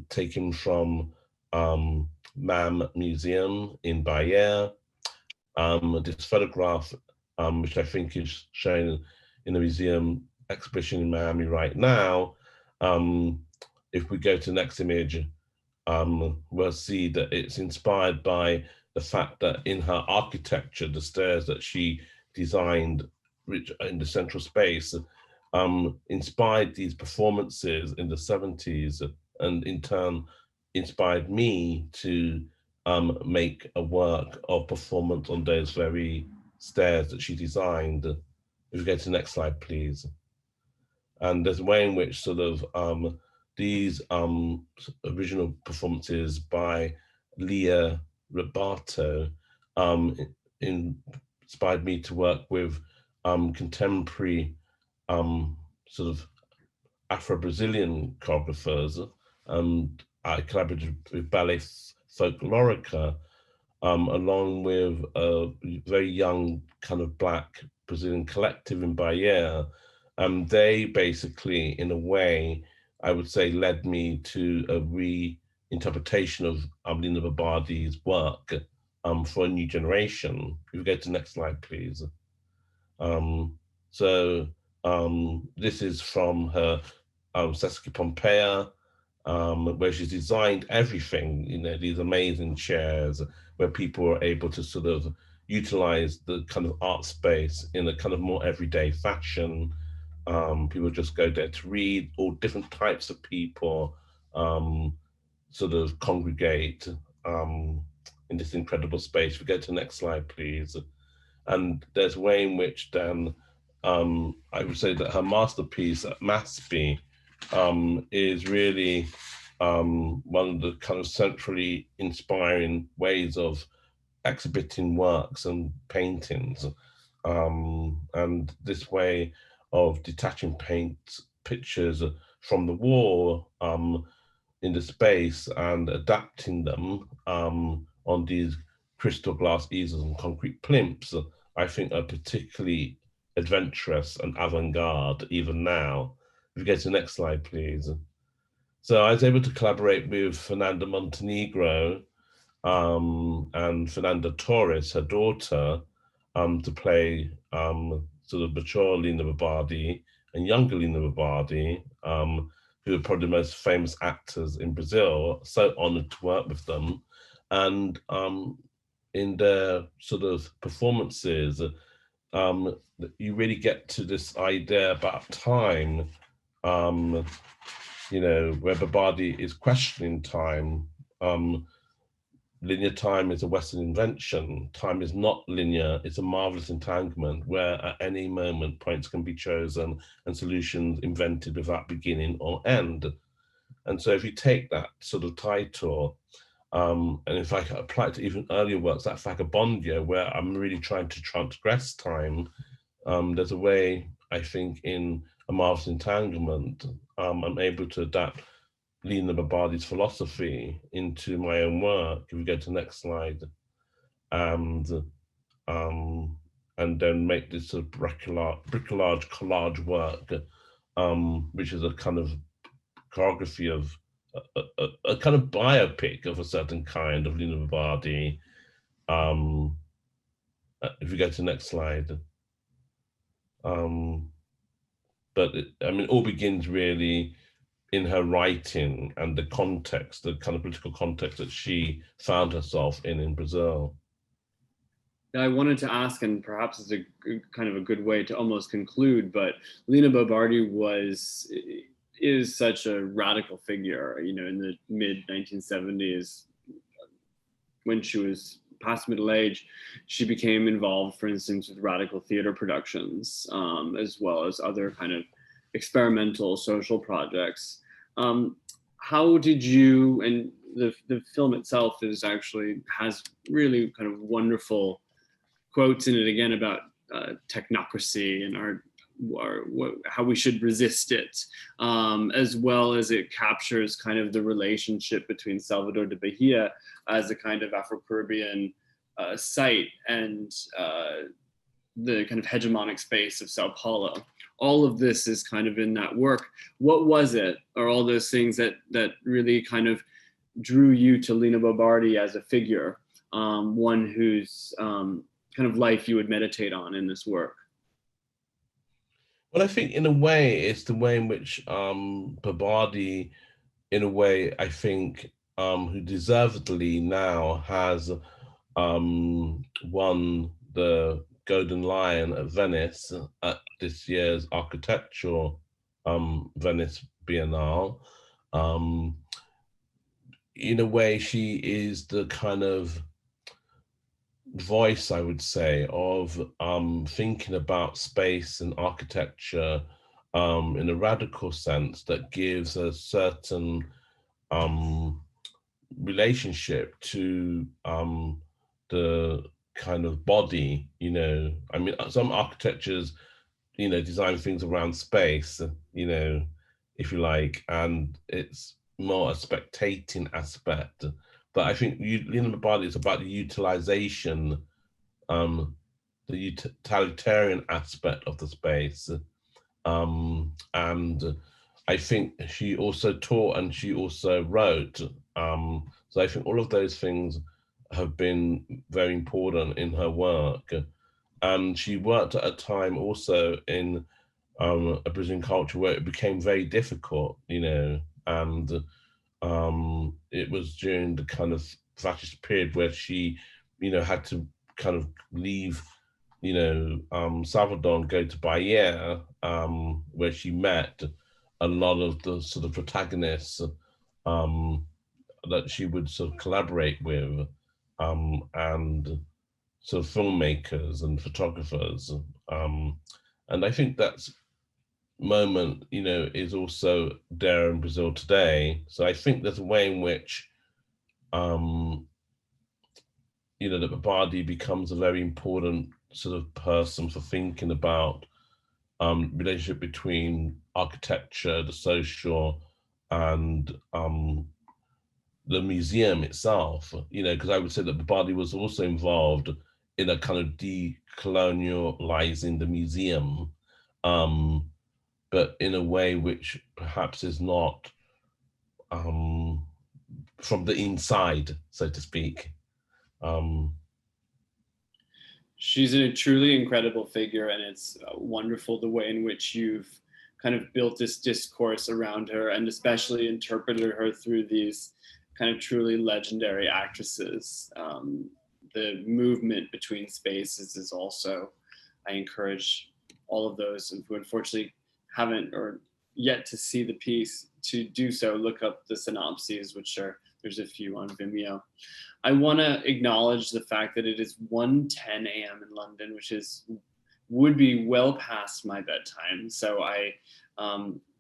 taken from MAM Museum in Bahia. This photograph, which I think is shown in the museum exhibition in Miami right now. If we go to the next image, we'll see that it's inspired by the fact that in her architecture, the stairs that she designed, which in the central space, inspired these performances in the 70s, and in turn inspired me to make a work of performance on those very stairs that she designed. If we go to the next slide, please. And there's a way in which sort of these original performances by Leah Robato inspired me to work with contemporary sort of Afro-Brazilian choreographers. I collaborated with Ballet Folklorica, along with a very young kind of Black Brazilian collective in Bahia. They basically, in a way, I would say, led me to a reinterpretation of Lina Bo Bardi's work for a new generation. If we go to the next slide, please. This is from her Saskia Pompeia, where she's designed everything, you know, these amazing chairs where people are able to sort of utilize the kind of art space in a kind of more everyday fashion. People just go there to read. All different types of people sort of congregate in this incredible space. We go to the next slide, please. And there's a way in which then I would say that her masterpiece at Masby is really one of the kind of centrally inspiring ways of exhibiting works and paintings. And this way of detaching pictures from the wall in the space and adapting them on these crystal glass easels and concrete plinths, I think are particularly adventurous and avant-garde even now. If you go to the next slide, please. So I was able to collaborate with Fernanda Montenegro and Fernanda Torres, her daughter, to play sort of mature Lina Bobardi and younger Lina Bobardi, who are probably the most famous actors in Brazil. So honored to work with them. And in their sort of performances, you really get to this idea about time, you know, where Bobardi is questioning time. Linear time is a Western invention. Time is not linear. It's a marvelous entanglement where at any moment points can be chosen and solutions invented without beginning or end. And so if you take that sort of title, and if I apply it to even earlier works like Vagabondia, where I'm really trying to transgress time, there's a way, I think, in A Marvelous Entanglement, I'm able to adapt Lina Bobardi's philosophy into my own work. If we go to the next slide, and then make this sort of bricolage collage work, which is a kind of choreography of a kind of biopic of a certain kind of Lina Bobardi. If we go to the next slide. But I mean, it all begins really in her writing and the context, the kind of political context that she found herself in Brazil. I wanted to ask, and perhaps it's a kind of a good way to almost conclude, but Lina Bobardi is such a radical figure, you know, in the mid 1970s, when she was past middle age, she became involved, for instance, with radical theater productions, as well as other kind of experimental social projects. How did you, and the film itself has really kind of wonderful quotes in it again about technocracy and how we should resist it, as well as it captures kind of the relationship between Salvador de Bahia as a kind of Afro-Caribbean site and the kind of hegemonic space of Sao Paulo. All of this is kind of in that work. What was it, or all those things that really kind of drew you to Lina Bobardi as a figure, one whose kind of life you would meditate on in this work? Well, I think in a way, it's the way in which Bobardi, in a way, I think, who deservedly now has won the Golden Lion at Venice at this year's architectural Venice Biennale. In a way, she is the kind of voice, I would say, of thinking about space and architecture in a radical sense that gives a certain relationship to the kind of body, you know. I mean, some architectures, you know, design things around space, you know, if you like, and it's more a spectating aspect. But I think Lina Bobardi is about the utilization, the utilitarian aspect of the space. And I think she also taught and she also wrote. So I think all of those things have been very important in her work. And she worked at a time also in a Brazilian culture where it became very difficult, you know, and it was during the kind of fascist period where she, you know, had to kind of leave Salvador go to Bahia, where she met a lot of the sort of protagonists that she would sort of collaborate with, and sort of filmmakers and photographers. And I think that's moment, is also there in Brazil today. So I think there's a way in which, that Babadi becomes a very important sort of person for thinking about relationship between architecture, the social, and the museum itself, because I would say that Babadi was also involved in a kind of decolonializing the museum, but in a way which perhaps is not from the inside, so to speak. She's a truly incredible figure, and it's wonderful the way in which you've kind of built this discourse around her, and especially interpreted her through these kind of truly legendary actresses. The movement between spaces is also, I encourage all of those who unfortunately haven't or yet to see the piece to do so. Look up the synopses, which there's a few on Vimeo. I want to acknowledge the fact that it is 1:10 a.m. in London, which would be well past my bedtime. So I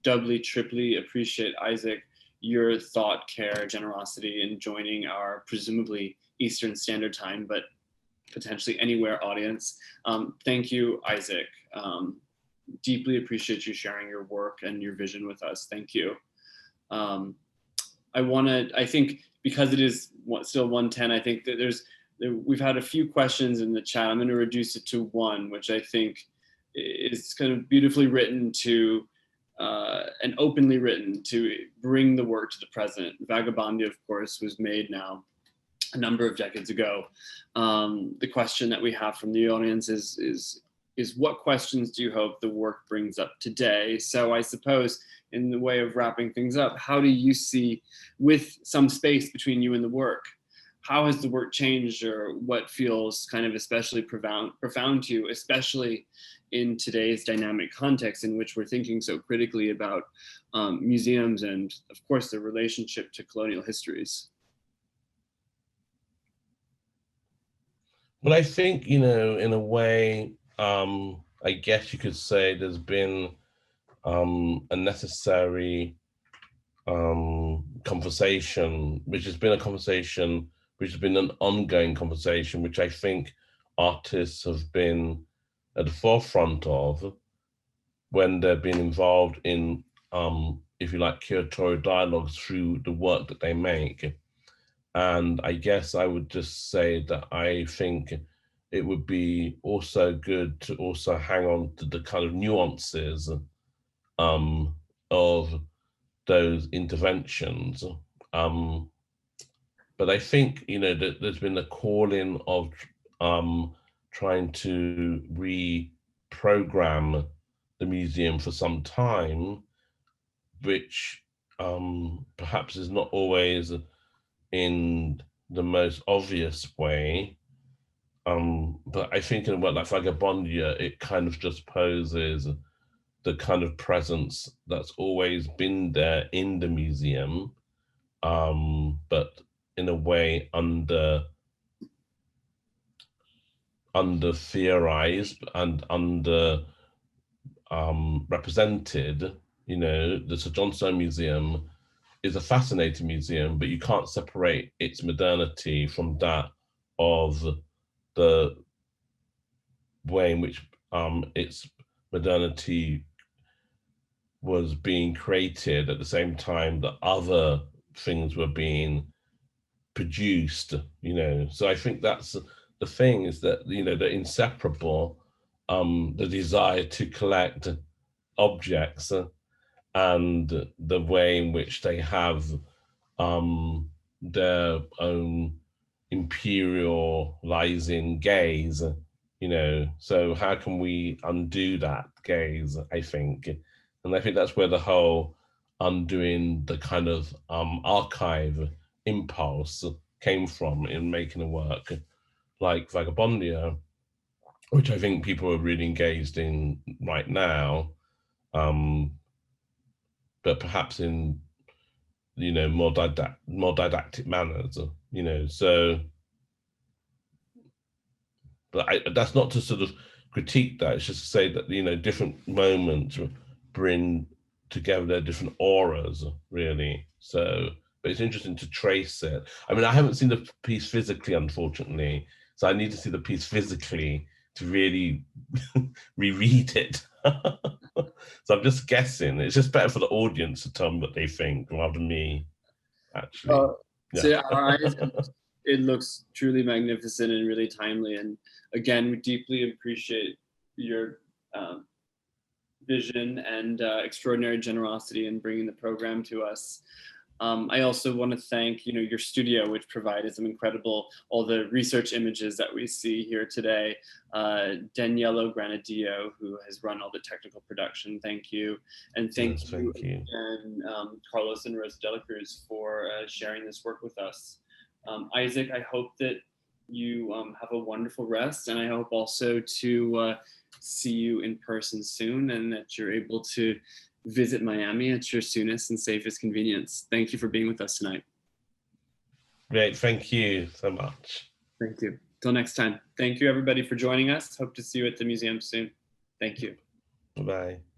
doubly, triply appreciate, Isaac, your thought, care, generosity in joining our presumably Eastern Standard Time, but potentially anywhere audience. Thank you, Isaac. Deeply appreciate you sharing your work and your vision with us. Thank you. I think because it is still 1:10, I think that we've had a few questions in the chat. I'm going to reduce it to one, which I think is kind of beautifully written and openly written to bring the work to the present. Vagabondia, of course, was made now a number of decades ago. The question that we have from the audience is what questions do you hope the work brings up today? So I suppose, in the way of wrapping things up, how do you see, with some space between you and the work, how has the work changed, or what feels kind of especially profound to you, especially in today's dynamic context in which we're thinking so critically about museums and, of course, their relationship to colonial histories? Well, I think, in a way, I guess you could say there's been a necessary conversation, which has been an ongoing conversation, which I think artists have been at the forefront of when they've been involved in, if you like, curatorial dialogues through the work that they make. And I guess I would just say that I think it would be also good to also hang on to the kind of nuances of those interventions. But I think, that there's been a calling of trying to reprogram the museum for some time, which perhaps is not always in the most obvious way. But I think in a work like Vagabondia, it kind of just poses the kind of presence that's always been there in the museum, but in a way under theorized and under represented. The Sir John Soane Museum is a fascinating museum, but you can't separate its modernity from that of the way in which its modernity was being created at the same time that other things were being produced. So I think that's the thing, is that they're inseparable, the desire to collect objects and the way in which they have their own imperializing gaze, so how can we undo that gaze, I think. And I think that's where the whole undoing the kind of archive impulse came from in making a work like Vagabondia, which I think people are really engaged in right now, but perhaps in, you know, more didactic manners, you know. So, but that's not to sort of critique that. It's just to say that, you know, different moments bring together their different auras, really. So, but it's interesting to trace it. I mean, I haven't seen the piece physically, unfortunately, so I need to see the piece physically to really reread it. So I'm just guessing. It's just better for the audience to tell me what they think rather than me, actually. Yeah. To our eyes, it looks truly magnificent and really timely. And again, we deeply appreciate your vision and extraordinary generosity in bringing the program to us. I also want to thank, you know, your studio, which provided some incredible, all the research images that we see here today. Daniello Granadio, who has run all the technical production, thank you. And thank you. And Carlos and Rose Dela Cruz for sharing this work with us. Isaac, I hope that you have a wonderful rest, and I hope also to see you in person soon, and that you're able to visit Miami at your soonest and safest convenience. Thank you for being with us tonight. Great, thank you so much. Thank you. Till next time. Thank you everybody for joining us. Hope to see you at the museum soon. Thank you. Bye-bye.